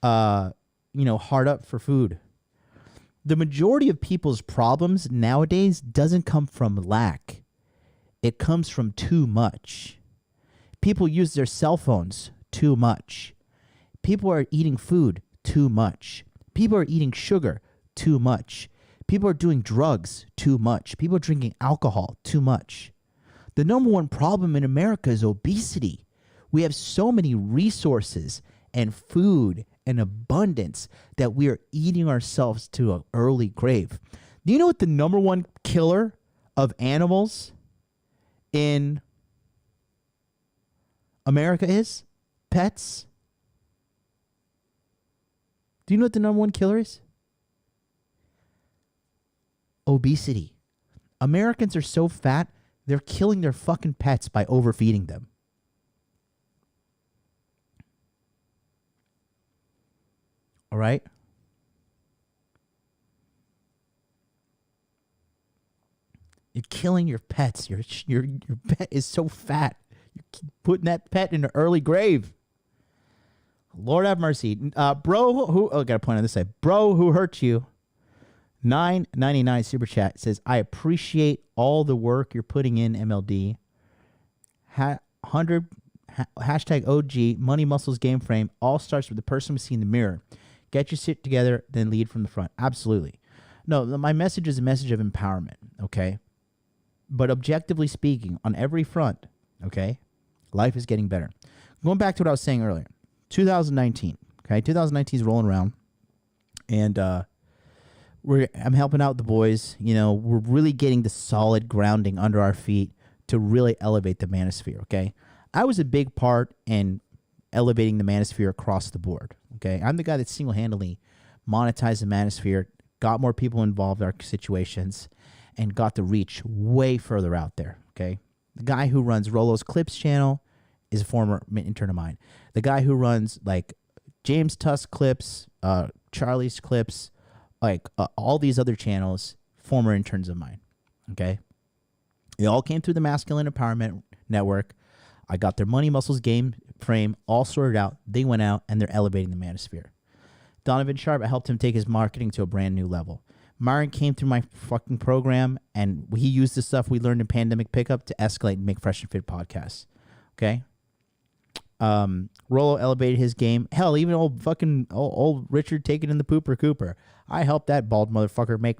hard up for food. The majority of people's problems nowadays doesn't come from lack. It comes from too much. People use their cell phones too much. People are eating food too much. People are eating sugar too much. People are doing drugs too much. People are drinking alcohol too much. The number one problem in America is obesity. We have so many resources and food and abundance that we are eating ourselves to an early grave. Do you know what the number one killer of animals in America is? Pets. Do you know what the number one killer is? Obesity. Americans are so fat, they're killing their fucking pets by overfeeding them. All right? You're killing your pets. Your pet is so fat. You're putting that pet in an early grave. Lord have mercy. Bro, who... Oh, got a point on this side. Bro, who hurt you? $9.99 super chat says, I appreciate all the work you're putting in, MLD. 100 hashtag OG, money muscles game frame. All starts with the person we see in the mirror. Get your shit together, then lead from the front. Absolutely. No, my message is a message of empowerment, okay? But objectively speaking, on every front, okay, life is getting better. Going back to what I was saying earlier, 2019, okay? 2019 is rolling around, and I'm helping out the boys. You know, we're really getting the solid grounding under our feet to really elevate the manosphere, okay? I was a big part in elevating the manosphere across the board, okay? I'm the guy that single-handedly monetized the manosphere, got more people involved in our situations, and got the reach way further out there, okay? The guy who runs Rolo's Clips channel is a former intern of mine. The guy who runs, like, James Tusk Clips, Charlie's Clips, like all these other channels, former interns of mine, okay? They all came through the Masculine Empowerment Network. I got their money muscles game frame all sorted out. They went out, and they're elevating the manosphere. Donovan Sharp, I helped him take his marketing to a brand new level. Myron came through my fucking program, and he used the stuff we learned in Pandemic Pickup to escalate and make Fresh and Fit podcasts, okay? Rollo elevated his game. Hell, even old Richard taking in the Pooper Cooper. I helped that bald motherfucker make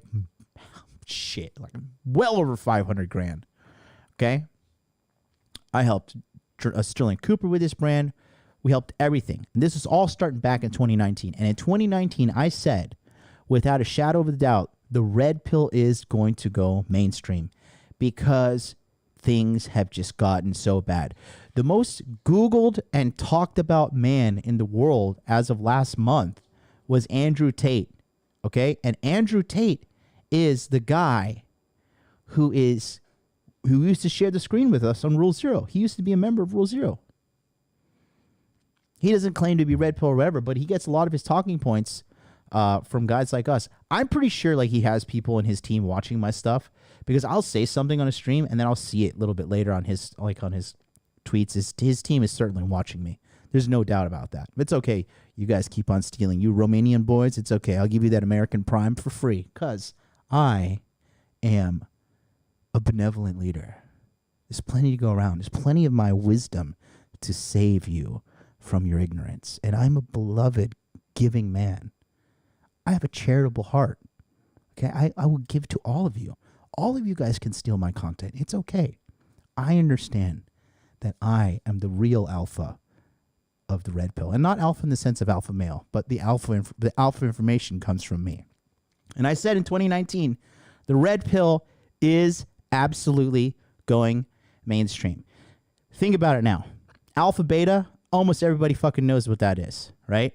shit, like well over 500 grand. Okay? I helped Sterling Cooper with this brand. We helped everything. And this is all starting back in 2019. And in 2019, I said, without a shadow of a doubt, the red pill is going to go mainstream because things have just gotten so bad. The most Googled and talked about man in the world as of last month was Andrew Tate. Okay? And Andrew Tate is the guy who used to share the screen with us on Rule Zero. He used to be a member of Rule Zero. He doesn't claim to be red pill or whatever, but he gets a lot of his talking points from guys like us. I'm pretty sure like he has people in his team watching my stuff because I'll say something on a stream and then I'll see it a little bit later on his tweets. His team is certainly watching me. There's no doubt about that. It's okay. You guys keep on stealing. You Romanian boys, it's okay. I'll give you that American Prime for free because I am a benevolent leader. There's plenty to go around. There's plenty of my wisdom to save you from your ignorance. And I'm a beloved, giving man. I have a charitable heart. Okay, I will give to all of you. All of you guys can steal my content. It's okay. I understand that I am the real alpha of the red pill. And not alpha in the sense of alpha male, but the alpha information comes from me. And I said in 2019, the red pill is absolutely going mainstream. Think about it now. Alpha beta, almost everybody fucking knows what that is, right?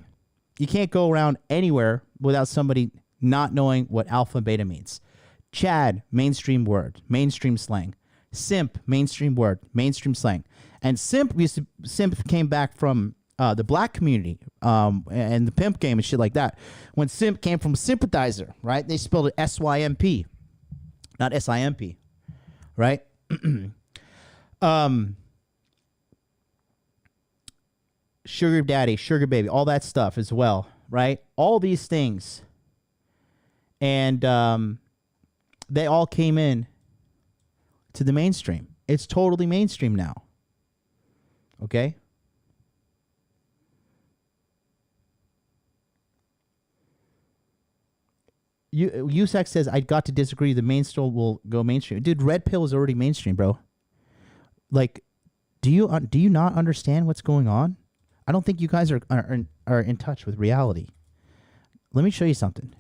You can't go around anywhere without somebody not knowing what alpha and beta means. Chad, mainstream word, mainstream slang. Simp, mainstream word, mainstream slang. And simp came back from the black community and the pimp game and shit like that. When simp came from sympathizer, right? They spelled it S-Y-M-P, not S-I-M-P, right? sugar daddy, sugar baby, all that stuff as well, right? All these things. And they all came in to the mainstream. It's totally mainstream now. Okay? USAC says, I got to disagree. The mainstream will go mainstream. Dude, red pill is already mainstream, bro. Like, do you not understand what's going on? I don't think you guys are in touch with reality. Let me show you something.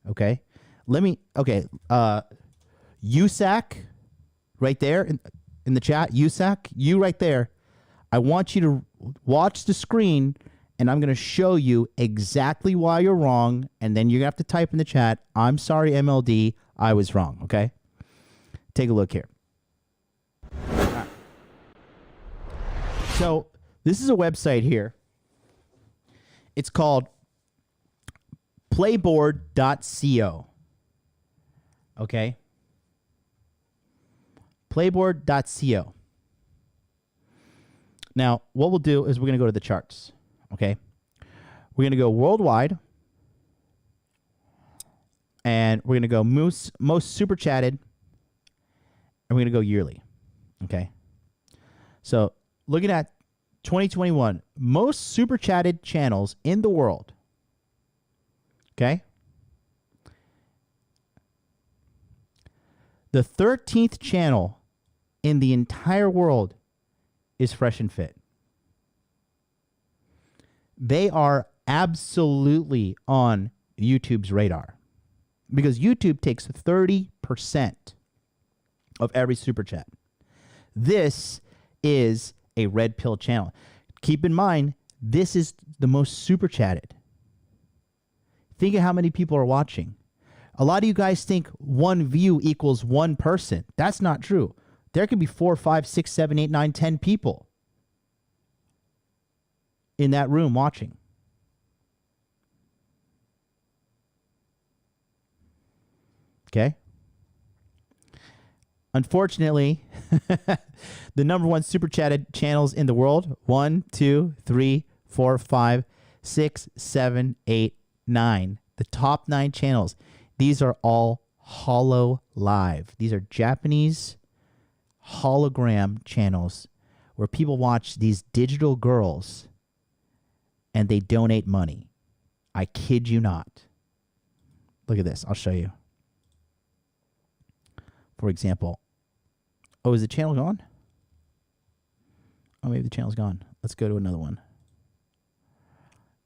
Okay? USAC, right there in the chat, USAC, you right there. I want you to watch the screen, and I'm going to show you exactly why you're wrong, and then you're going to have to type in the chat, I'm sorry, MLD, I was wrong, okay? Take a look here. So this is a website here. It's called playboard.co. Okay? Playboard.co. Now, what we'll do is we're going to go to the charts. Okay? We're going to go worldwide. And we're going to go most super chatted. And we're going to go yearly. Okay? So, looking at 2021, most super chatted channels in the world. Okay? The 13th channel in the entire world is Fresh and Fit. They are absolutely on YouTube's radar because YouTube takes 30% of every super chat. This is a red pill channel. Keep in mind, this is the most super chatted. Think of how many people are watching. A lot of you guys think one view equals one person. That's not true. There could be 4, 5, 6, 7, 8, 9, 10 people in that room watching. Okay? Unfortunately, the number one super chatted channels in the world, 1, 2, 3, 4, 5, 6, 7, 8, 9. The top 9 channels. These are all Holo Live. These are Japanese hologram channels where people watch these digital girls and they donate money. I kid you not. Look at this. I'll show you. For example, oh, is the channel gone? Oh, maybe the channel's gone. Let's go to another one.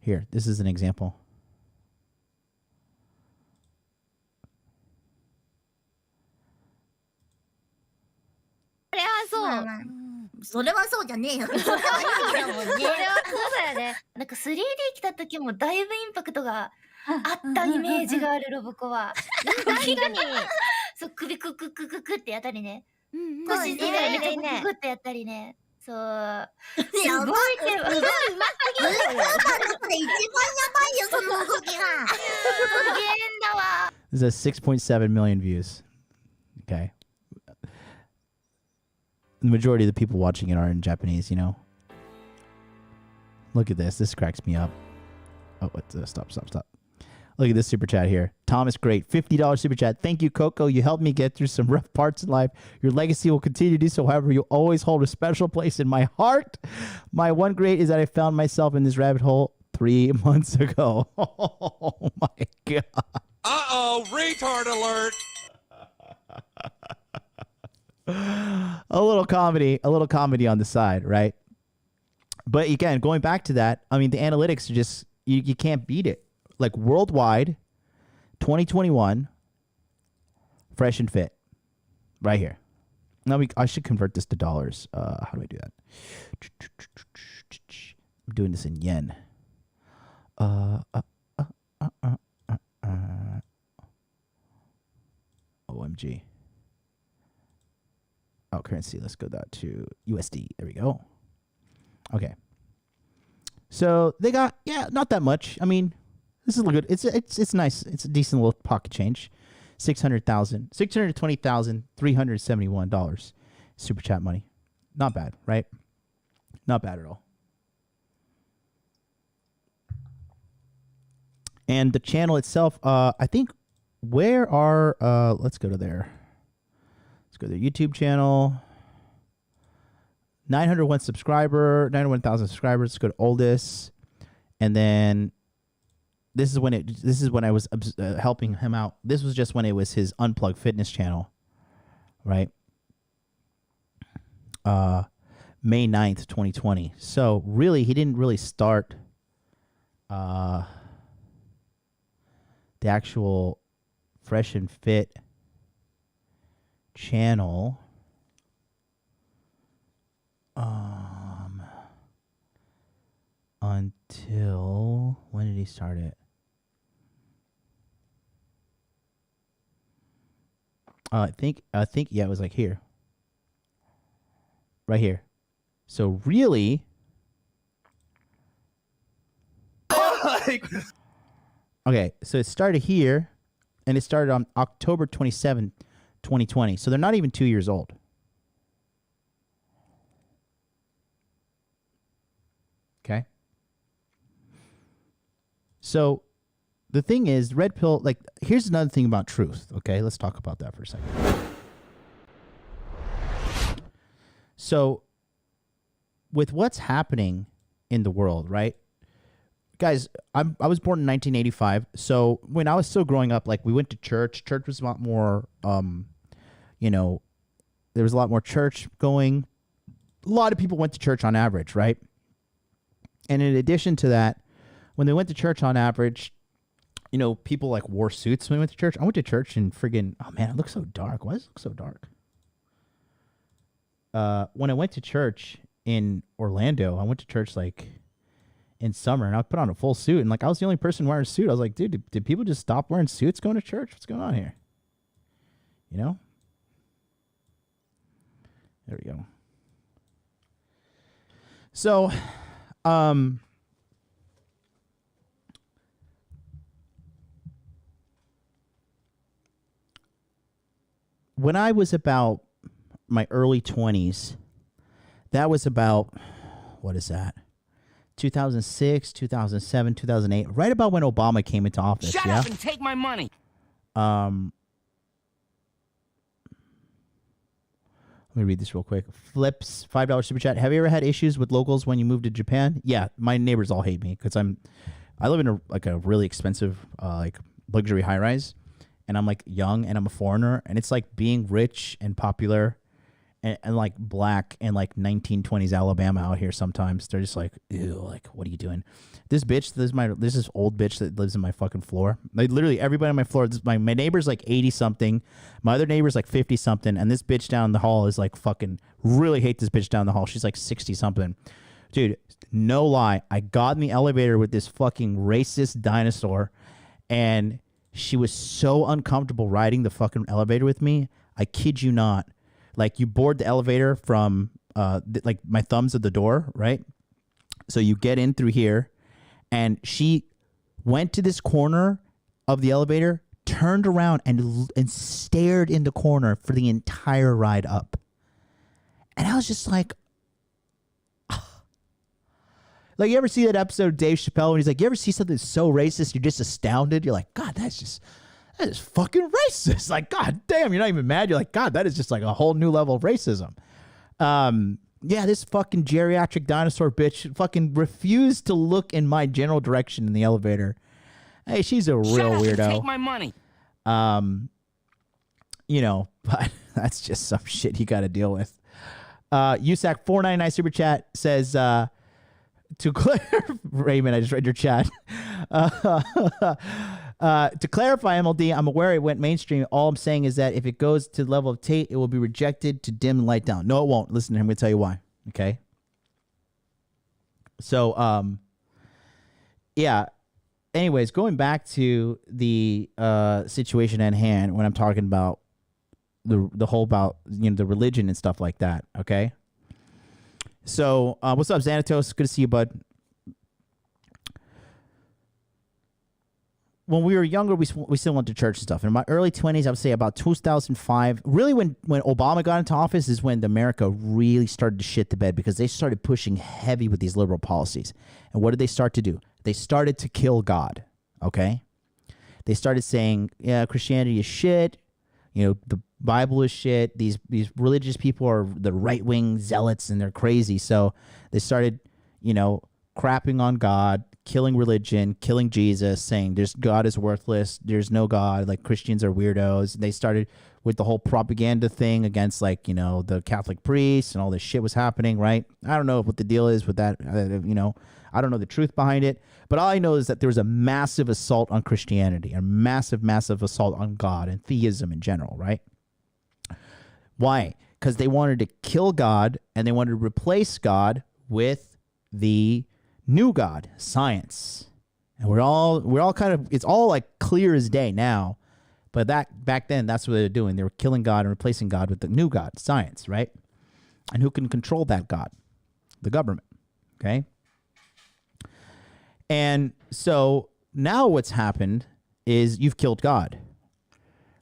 Here, this is an example.それはそうじゃねえよ。それはそうだよね。それはそうだよね。なんか 3D 来た時もだいぶインパクトがあったイメージがあるロボコは。確かに。そう首クククククってやったりね。腰以外めっちゃクククってやったりね。そう。すごいけど。すごいうますぎるよ。これ一番やばいよその動きが。すげえんだわ。This has 6.7 million views. Okay. The majority of the people watching it are in Japanese, you know. Look at this. This cracks me up. Oh, what? Stop. Look at this super chat here. Thomas, great. $50 super chat. Thank you, Coco. You helped me get through some rough parts in life. Your legacy will continue to do so. However, you always hold a special place in my heart. My one great is that I found myself in this rabbit hole 3 months ago. Oh, my God. Uh-oh, retard alert. A little comedy on the side, right? But again, going back to that, I mean, the analytics are just, you can't beat it. Like worldwide, 2021, Fresh and Fit, right here. Now I should convert this to dollars. How do I do that? I'm doing this in yen. OMG. Oh, currency. Let's go that to USD. There we go. Okay. So they got, yeah, not that much. I mean, this is good. It's nice. It's a decent little pocket change. $620,371 super chat money. Not bad, right? Not bad at all. And the channel itself, I think, where are, let's go to there. Let's go to their YouTube channel. 901 subscriber, 901,000 subscribers. Let's go to oldest. And then this is when I was helping him out. This was just when it was his Unplugged Fitness channel, right? May 9th, 2020. So really, he didn't really start the actual Fresh and Fit channel until when did he start it? I think yeah, it was like here. Right here. So really okay, so it started here and it started on October 27, 2020. So they're not even 2 years old. Okay. So the thing is, red pill, like, here's another thing about truth. Okay, let's talk about that for a second. So with what's happening in the world, right? Guys, I was born in 1985. So when I was still growing up, like, we went to church. Church was a lot more, you know, there was a lot more church going. A lot of people went to church on average, right? And in addition to that, when they went to church on average, you know, people like wore suits when they went to church. I went to church and friggin', oh man, it looks so dark. Why does it look so dark? When I went to church in Orlando, I went to church like in summer and I put on a full suit and like I was the only person wearing a suit. I was like, dude, did people just stop wearing suits going to church? What's going on here? You know? There we go. So, when I was about my early 20s, that was about, what is that? 2006, 2007, 2008, right about when Obama came into office. Shut up and take my money. Let me read this real quick. Flips, $5 super chat. Have you ever had issues with locals when you moved to Japan? Yeah, my neighbors all hate me because I live in a really expensive like luxury high rise, and I'm like young and I'm a foreigner, and it's like being rich and popular and like black and like 1920s Alabama out here. Sometimes they're just like, ew, like, what are you doing? This bitch, this is old bitch that lives in my fucking floor. Like literally everybody on my floor. My neighbor's like 80 something. My other neighbor's like 50 something, and this bitch down the hall is like fucking really hate this bitch down the hall. She's like 60 something. Dude, no lie. I got in the elevator with this fucking racist dinosaur, and she was so uncomfortable riding the fucking elevator with me. I kid you not. Like, you board the elevator from like my thumbs at the door, right? So you get in through here, and she went to this corner of the elevator, turned around and stared in the corner for the entire ride up. And I was just like, like, you ever see that episode of Dave Chappelle when he's like, you ever see something so racist, you're just astounded? You're like, God, that is fucking racist. Like, God damn, you're not even mad. You're like, God, that is just like a whole new level of racism. Yeah, this fucking geriatric dinosaur bitch fucking refused to look in my general direction in the elevator. Hey, she's a real weirdo. Take my money. You know, but that's just some shit you got to deal with. USAC 499 super chat says, to Raymond, I just read your chat. To clarify, MLD, I'm aware it went mainstream. All I'm saying is that if it goes to the level of Tate, it will be rejected to dim the light down. No, it won't. Listen to him. I'm going to tell you why. Okay. So, yeah. Anyways, going back to the situation at hand when I'm talking about the whole about, you know, the religion and stuff like that. Okay. So, what's up, Xanatos? Good to see you, bud. When we were younger, we still went to church and stuff. In my early 20s, I would say about 2005, really when Obama got into office is when America really started to shit the bed because they started pushing heavy with these liberal policies. And what did they start to do? They started to kill God, Okay. They started saying, yeah, Christianity is shit. You know, the Bible is shit. These religious people are the right-wing zealots and they're crazy. So they started, you know, crapping on God, killing religion, killing Jesus, saying God is worthless. There's no God. Like Christians are weirdos. They started with the whole propaganda thing against, like, you know, the Catholic priests and all this shit was happening, right? I don't know what the deal is with that. You know, I don't know the truth behind it. But all I know is that there was a massive assault on Christianity, a massive, massive assault on God and theism in general, right? Why? Because they wanted to kill God and they wanted to replace God with the new God, science. And we're all kind of, it's all like clear as day now. But back then, that's what they were doing. They were killing God and replacing God with the new God, science, right? And who can control that God? The government, okay? And so now what's happened is you've killed God.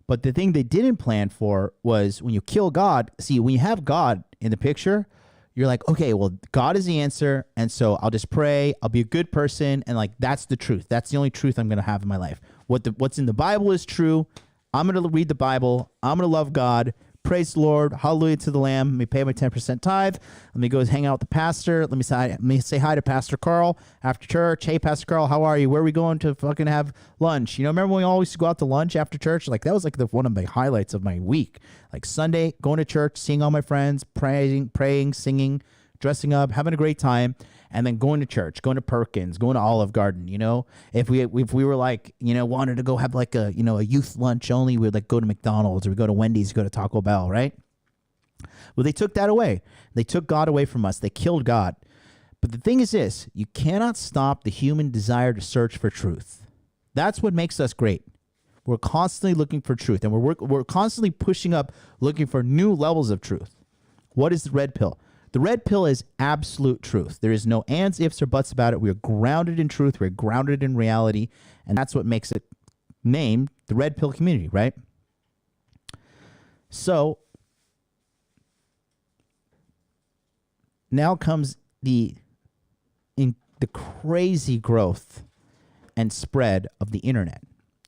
But the thing they didn't plan for was when you kill God, see, when you have God in the picture, you're like, okay, well, God is the answer. And so I'll just pray. I'll be a good person. And like, that's the truth. That's the only truth I'm going to have in my life. What's in the Bible is true. I'm going to read the Bible. I'm going to love God. Praise the Lord. Hallelujah to the Lamb. Let me pay my 10% tithe. Let me go hang out with the pastor. Let me say hi to Pastor Carl after church. Hey, Pastor Carl, how are you? Where are we going to fucking have lunch? You know, remember when we always used to go out to lunch after church? Like, that was like one of my highlights of my week. Like Sunday, going to church, seeing all my friends, praying, singing, dressing up, having a great time, and then going to church, going to Perkins, going to Olive Garden. You know, if we were like, you know, wanted to go have like a, you know, a youth lunch only, we'd like go to McDonald's or we go to Wendy's, go to Taco Bell, right? Well, they took that away. They took God away from us. They killed God. But the thing is this, you cannot stop the human desire to search for truth. That's what makes us great. We're constantly looking for truth, and we're constantly pushing up, looking for new levels of truth. What is the red pill? The red pill is absolute truth. There is no ands, ifs, or buts about it. We are grounded in truth. We're grounded in reality. And that's what makes it named the red pill community, right? So now comes the crazy growth and spread of the internet.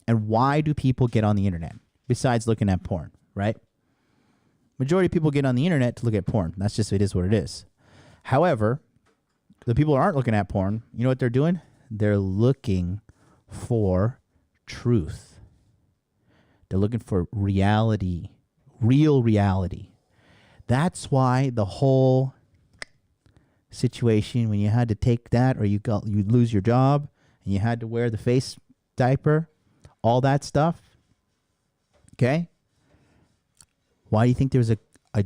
And why do people get on the internet besides looking at porn, right? Majority of people get on the internet to look at porn. That's just, it is what it is. However, the people who aren't looking at porn, you know what they're doing? They're looking for truth. They're looking for reality, real reality. That's why the whole situation when you had to take that or you lose your job and you had to wear the face diaper, all that stuff, okay? Why do you think there's a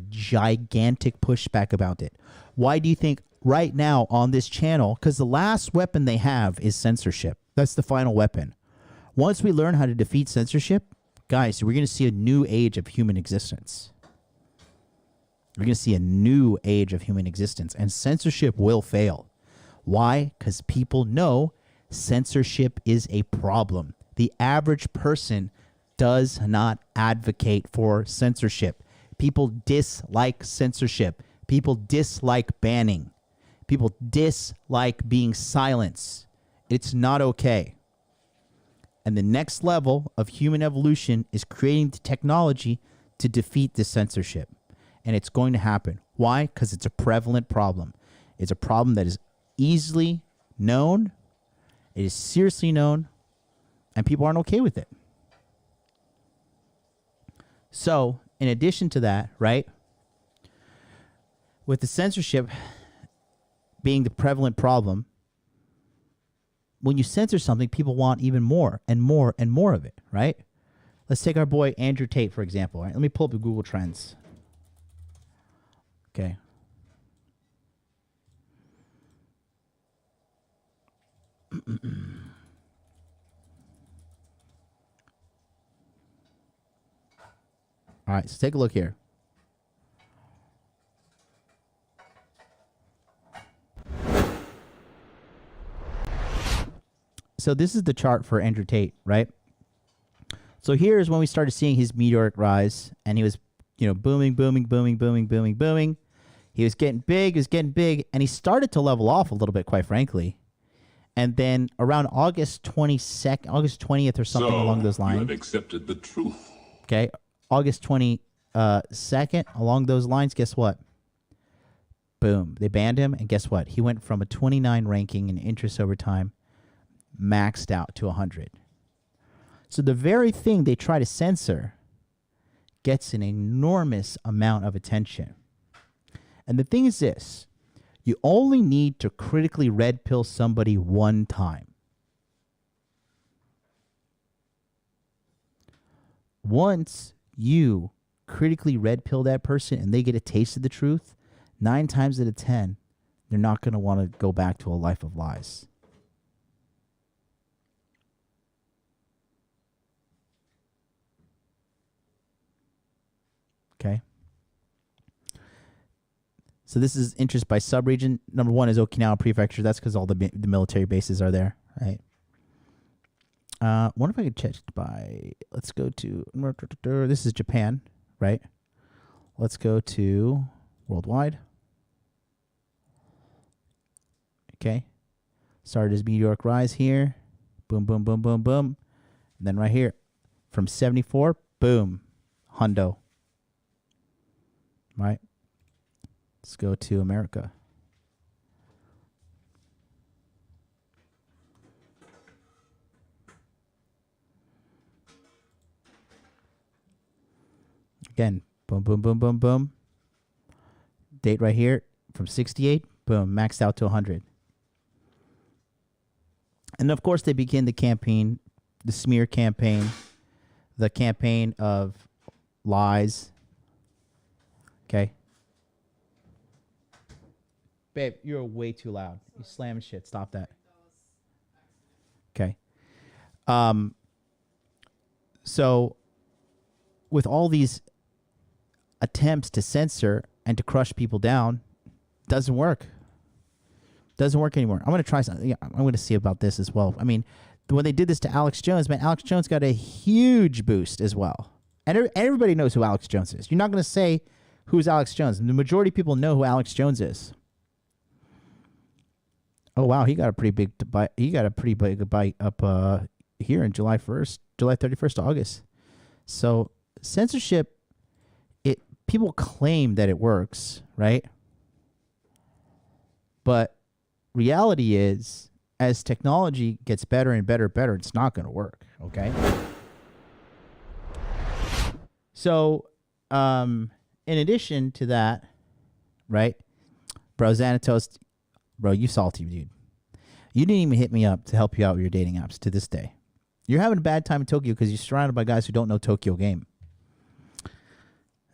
gigantic pushback about it? Why do you think right now on this channel, because the last weapon they have is censorship. That's the final weapon. Once we learn how to defeat censorship, guys, we're going to see a new age of human existence. We're going to see a new age of human existence, and censorship will fail. Why? Because people know censorship is a problem. The average person does not advocate for censorship. People dislike censorship. People dislike banning. People dislike being silenced. It's not okay. And the next level of human evolution is creating the technology to defeat this censorship. And it's going to happen. Why? Because it's a prevalent problem. It's a problem that is easily known. It is seriously known. And people aren't okay with it. So, in addition to that, right, with the censorship being the prevalent problem, when you censor something, people want even more and more and more of it, right? Let's take our boy Andrew Tate, for example. Right? Let me pull up the Google Trends. Okay. All right, so take a look here. So this is the chart for Andrew Tate, right? So here's when we started seeing his meteoric rise, and he was, booming. He was getting big, and he started to level off a little bit, quite frankly. And then around August 20th or something along those lines. You have accepted the truth. Okay. August 22nd, along those lines, guess what? Boom. They banned him, and guess what? He went from a 29 ranking in interest over time, maxed out to 100. So the very thing they try to censor gets an enormous amount of attention. And the thing is this. You only need to critically red pill somebody one time. Once you critically red pill that person and they get a taste of the truth, 9 times out of 10, they're not going to want to go back to a life of lies. Okay. So this is interest by subregion. Number 1 is Okinawa Prefecture. That's because all the military bases are there, right? Wonder if I could check by. Let's go to. This is Japan, right? Let's go to worldwide. Okay. Started as meteoric rise here. Boom, boom, boom, boom, boom. And then right here, from 74, boom, hundo. Right. Let's go to America. Again, boom, boom, boom, boom, boom. Date right here from 68, boom, maxed out to 100. And of course, they begin the campaign, the smear campaign, the campaign of lies. Okay. Babe, you're way too loud. You're slamming shit. Stop that. Okay. So, with all these attempts to censor and to crush people down, doesn't work. Doesn't work anymore. I'm going to try something. Yeah, I'm going to see about this as well. I mean, when they did this to Alex Jones, man, Alex Jones got a huge boost as well. And everybody knows who Alex Jones is. You're not going to say who's Alex Jones. The majority of people know who Alex Jones is. Oh wow, he got a pretty big bite. He got a pretty big bite up here in July 31st to August. So censorship, people claim that it works, right? But reality is, as technology gets better and better, it's not going to work. Okay. So, in addition to that, right, bro, Xanatos. Bro, you salty, dude. You didn't even hit me up to help you out with your dating apps to this day. You're having a bad time in Tokyo because you're surrounded by guys who don't know Tokyo game.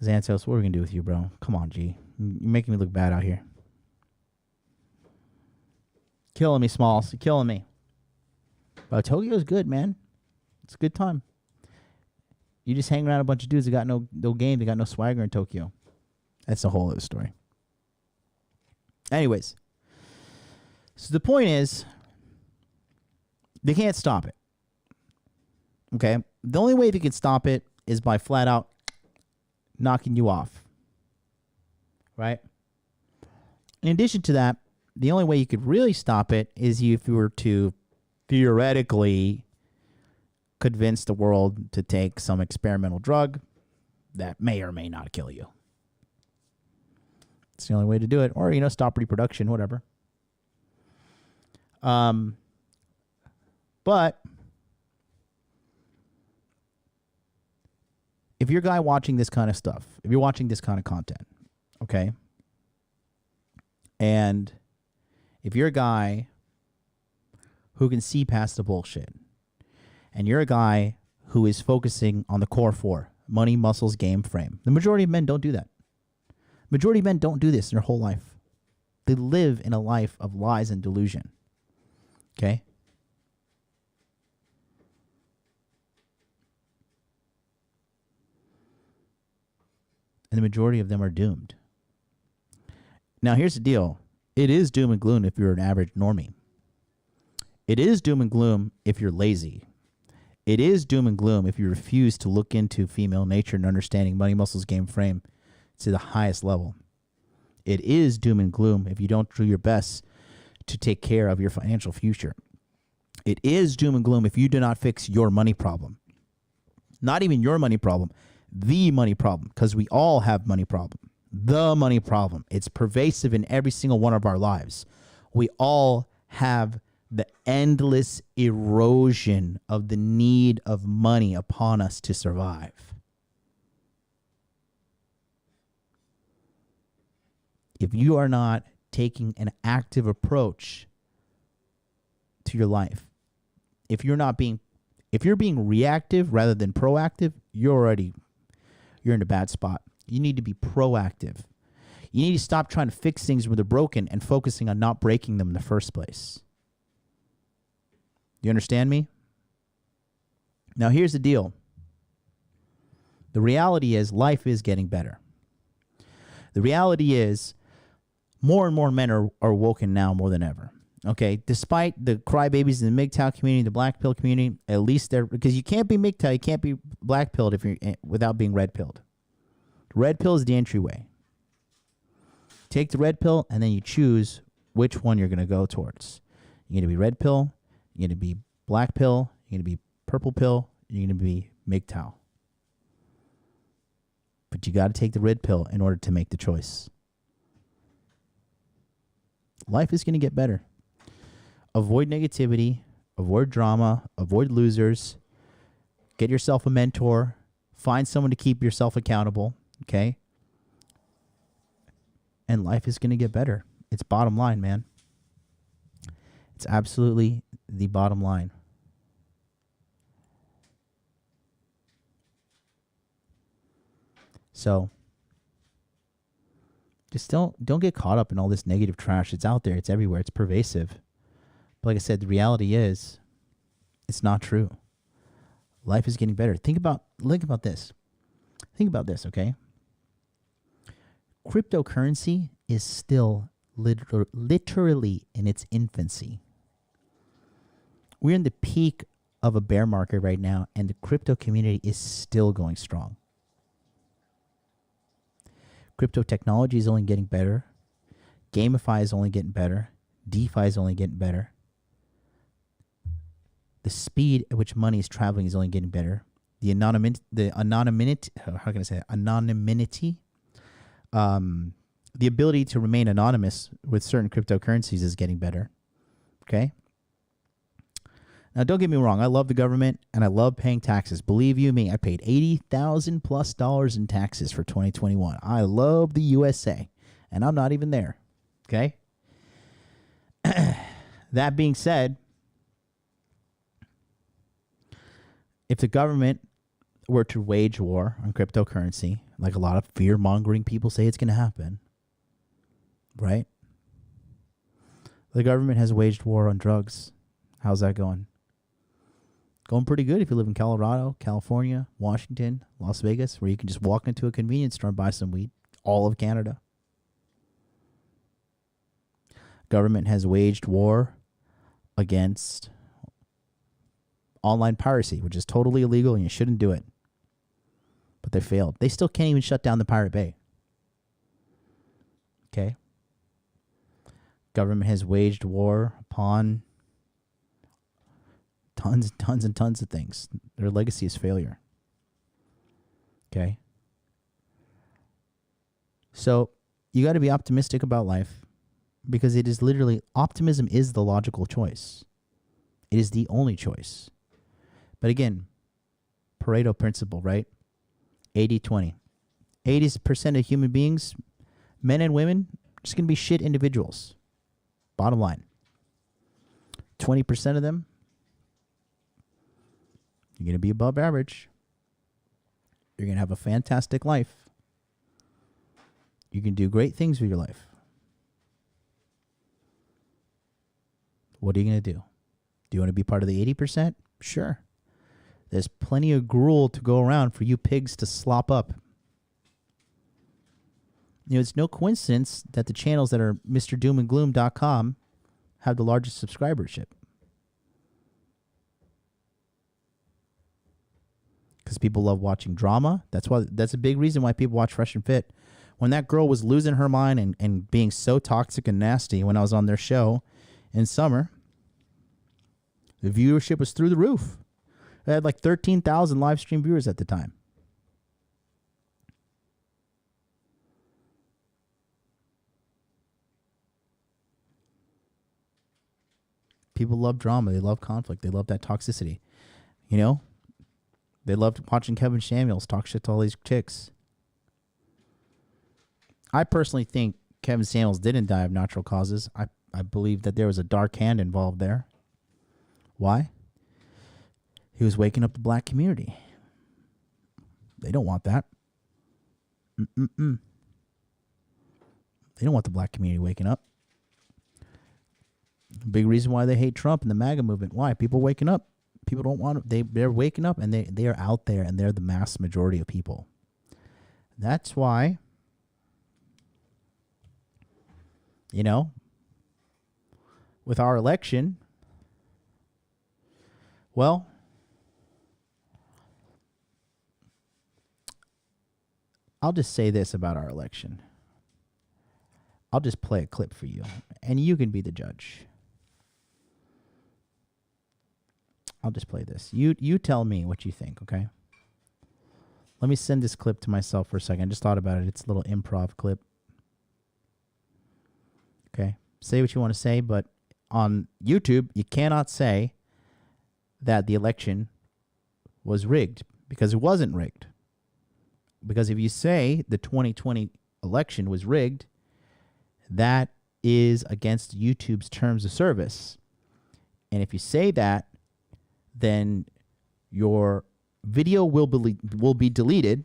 Xanatos, what are we going to do with you, bro? Come on, G. You're making me look bad out here. Killing me, Smalls. You're killing me. But Tokyo's good, man. It's a good time. You just hang around a bunch of dudes that got no game. They got no swagger in Tokyo. That's a whole other story. Anyways. So the point is, they can't stop it. Okay? The only way they can stop it is by flat out knocking you off. Right? In addition to that, the only way you could really stop it is if you were to theoretically convince the world to take some experimental drug that may or may not kill you. It's the only way to do it. Or, stop reproduction, whatever. But if you're a guy watching this kind of stuff, if you're watching this kind of content, okay, and if you're a guy who can see past the bullshit, and you're a guy who is focusing on the core 4, money, muscles, game, frame, the majority of men don't do that. Majority of men don't do this in their whole life. They live in a life of lies and delusion. Okay? And the majority of them are doomed. Now, here's the deal. It is doom and gloom if you're an average normie. It is doom and gloom if you're lazy. It is doom and gloom if you refuse to look into female nature and understanding money, muscles, game, frame to the highest level. It is doom and gloom if you don't do your best to take care of your financial future. It is doom and gloom if you do not fix your money problem. Not even your money problem, the money problem, because we all have money problem. The money problem. It's pervasive in every single one of our lives. We all have the endless erosion of the need of money upon us to survive. If you are not taking an active approach to your life, if you're being reactive rather than proactive, you're in a bad spot. You need to be proactive. You need to stop trying to fix things when they're broken and focusing on not breaking them in the first place. You understand me? Now, here's the deal. The reality is life is getting better. The reality is more and more men are woken now more than ever. Okay, despite the crybabies in the MGTOW community, the black pill community, at least they're, because you can't be MGTOW, you can't be black pilled if you're without being red pilled. Red pill is the entryway. Take the red pill and then you choose which one you're going to go towards. You're going to be red pill, you're going to be black pill, you're going to be purple pill, you're going to be MGTOW. But you got to take the red pill in order to make the choice. Life is going to get better. Avoid negativity, avoid drama, avoid losers, get yourself a mentor, find someone to keep yourself accountable, okay? And life is going to get better. It's bottom line, man. It's absolutely the bottom line. So, just don't get caught up in all this negative trash. It's out there. It's everywhere. It's pervasive. But like I said, the reality is, it's not true. Life is getting better. Think about this. Think about this, okay? Cryptocurrency is still literally in its infancy. We're in the peak of a bear market right now, and the crypto community is still going strong. Crypto technology is only getting better. GameFi is only getting better. DeFi is only getting better. The speed at which money is traveling is only getting better. The anonymity, the ability to remain anonymous with certain cryptocurrencies is getting better. Okay? Now, don't get me wrong. I love the government and I love paying taxes. Believe you me, I paid $80,000+ in taxes for 2021. I love the USA, and I'm not even there. Okay? That being said, if the government were to wage war on cryptocurrency, like a lot of fear-mongering people say it's going to happen, right? The government has waged war on drugs. How's that going? Going pretty good if you live in Colorado, California, Washington, Las Vegas, where you can just walk into a convenience store and buy some weed. All of Canada. Government has waged war against online piracy, which is totally illegal and you shouldn't do it. But they failed. They still can't even shut down the Pirate Bay. Okay? Government has waged war upon tons and tons of things. Their legacy is failure. Okay? So, you got to be optimistic about life because it is literally, optimism is the logical choice. It is the only choice. But again, Pareto principle, right? 80-20. 80% of human beings, men and women, just going to be shit individuals. Bottom line. 20% of them, you're going to be above average. You're going to have a fantastic life. You can do great things with your life. What are you going to do? Do you want to be part of the 80%? Sure. There's plenty of gruel to go around for you pigs to slop up. You know, it's no coincidence that the channels that are MrDoomandGloom.com have the largest subscribership. Because people love watching drama. That's a big reason why people watch Fresh and Fit. When that girl was losing her mind and being so toxic and nasty when I was on their show in summer, The viewership was through the roof. It had like 13,000 live stream viewers at the time. People love drama. They love conflict. They love that toxicity. You know? They loved watching Kevin Samuels talk shit to all these chicks. I personally think Kevin Samuels didn't die of natural causes. I believe that there was a dark hand involved there. Why? He was waking up the black community. They don't want that. They don't want the black community waking up. Big reason why they hate Trump and the MAGA movement. Why? People waking up. People don't want to. They're waking up and they are out there and they're the mass majority of people. That's why, you know, with our election, well, I'll just say this about our election. I'll just play a clip for you, and you can be the judge. I'll just play this. You tell me what you think, okay? Let me send this clip to myself for a second. I just thought about it. It's a little improv clip. Okay? Say what you want to say, but on YouTube, you cannot say that the election was rigged, because it wasn't rigged. Because if you say the 2020 election was rigged, that is against YouTube's terms of service. And if you say that, then your video will be deleted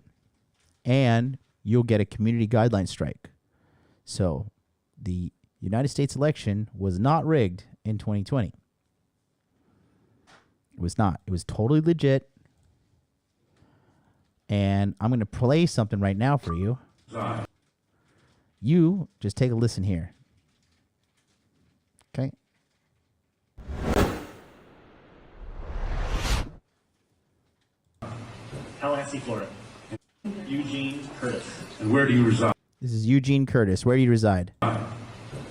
and you'll get a community guideline strike. So the United States election was not rigged in 2020. It was not. It was totally legit. And I'm going to play something right now for you. You just take a listen here. Okay? Tallahassee, Florida. Eugene Curtis. And where do you reside? This is Eugene Curtis. Where do you reside?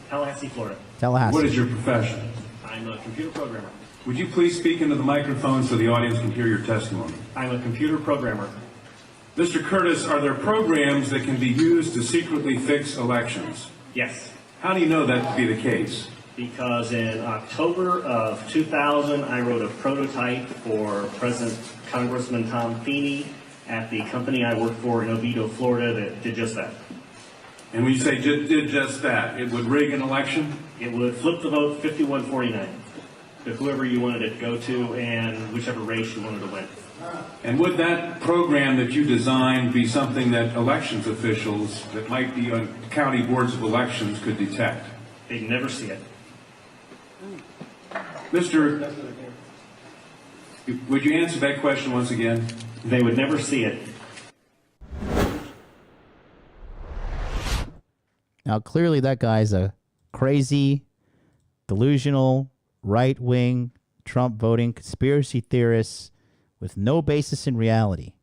Tallahassee, Florida. Tallahassee. What is your profession? I'm a computer programmer. Would you please speak into the microphone so the audience can hear your testimony? I'm a computer programmer. Mr. Curtis, are there programs that can be used to secretly fix elections? Yes. How do you know that to be the case? Because in October of 2000, I wrote a prototype for President Congressman Tom Feeney at the company I worked for in Oviedo, Florida, that did just that. And when you say did just that, it would rig an election? It would flip the vote 51-49 to whoever you wanted it to go to and whichever race you wanted to win. And would that program that you designed be something that elections officials that might be on county boards of elections could detect? They'd never see it. Mr. Would you answer that question once again? They would never see it. Now, clearly that guy's a crazy, delusional, right-wing, Trump voting conspiracy theorist with no basis in reality.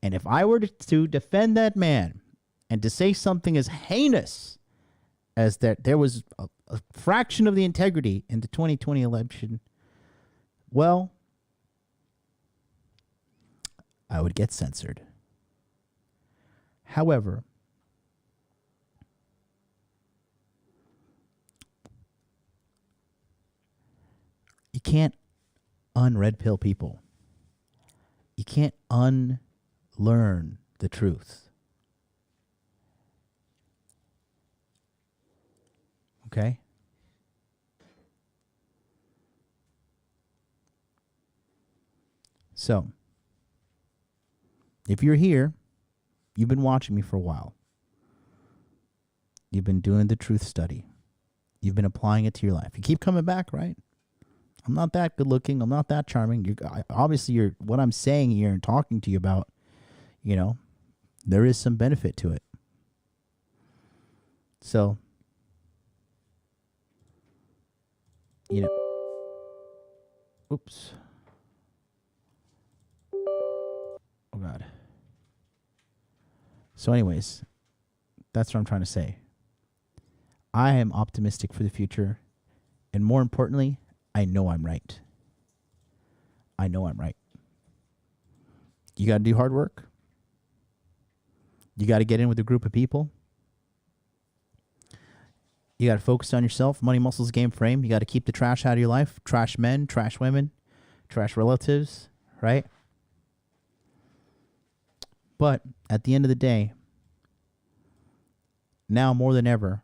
And if I were to defend that man and to say something as heinous as that there was a fraction of the integrity in the 2020 election, well, I would get censored. However, you can't unred pill people. You can't unlearn the truth. Okay? So, if you're here, you've been watching me for a while. You've been doing the truth study. You've been applying it to your life. You keep coming back, right? I'm not that good looking. I'm not that charming. Obviously, you're what I'm saying here and talking to you about, you know, there is some benefit to it. So, you know, oops. Oh, God. So anyways, that's what I'm trying to say. I am optimistic for the future. And more importantly, I know I'm right. I know I'm right. You got to do hard work. You got to get in with a group of people. You got to focus on yourself. Money, muscles, game, frame. You got to keep the trash out of your life. Trash men, trash women, trash relatives, right? But at the end of the day, now more than ever,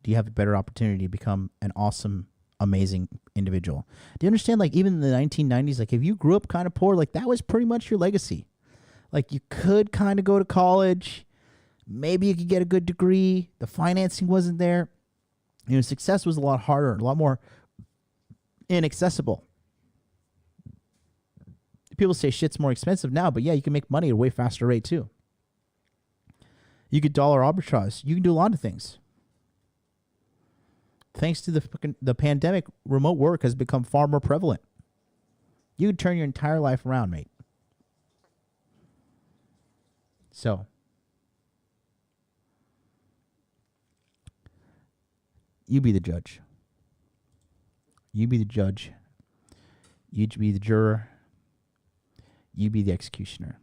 do you have a better opportunity to become an awesome, amazing individual? Do you understand, like, even in the 1990s, like, if you grew up kind of poor, like, that was pretty much your legacy. Like, you could kind of go to college. Maybe you could get a good degree. The financing wasn't there. You know, success was a lot harder, a lot more inaccessible. People say shit's more expensive now, but yeah, you can make money at a way faster rate too. You could dollar arbitrage. You can do a lot of things. Thanks to the pandemic, remote work has become far more prevalent. You can turn your entire life around, mate. So, you be the judge. You be the judge. You be the juror. You be the executioner.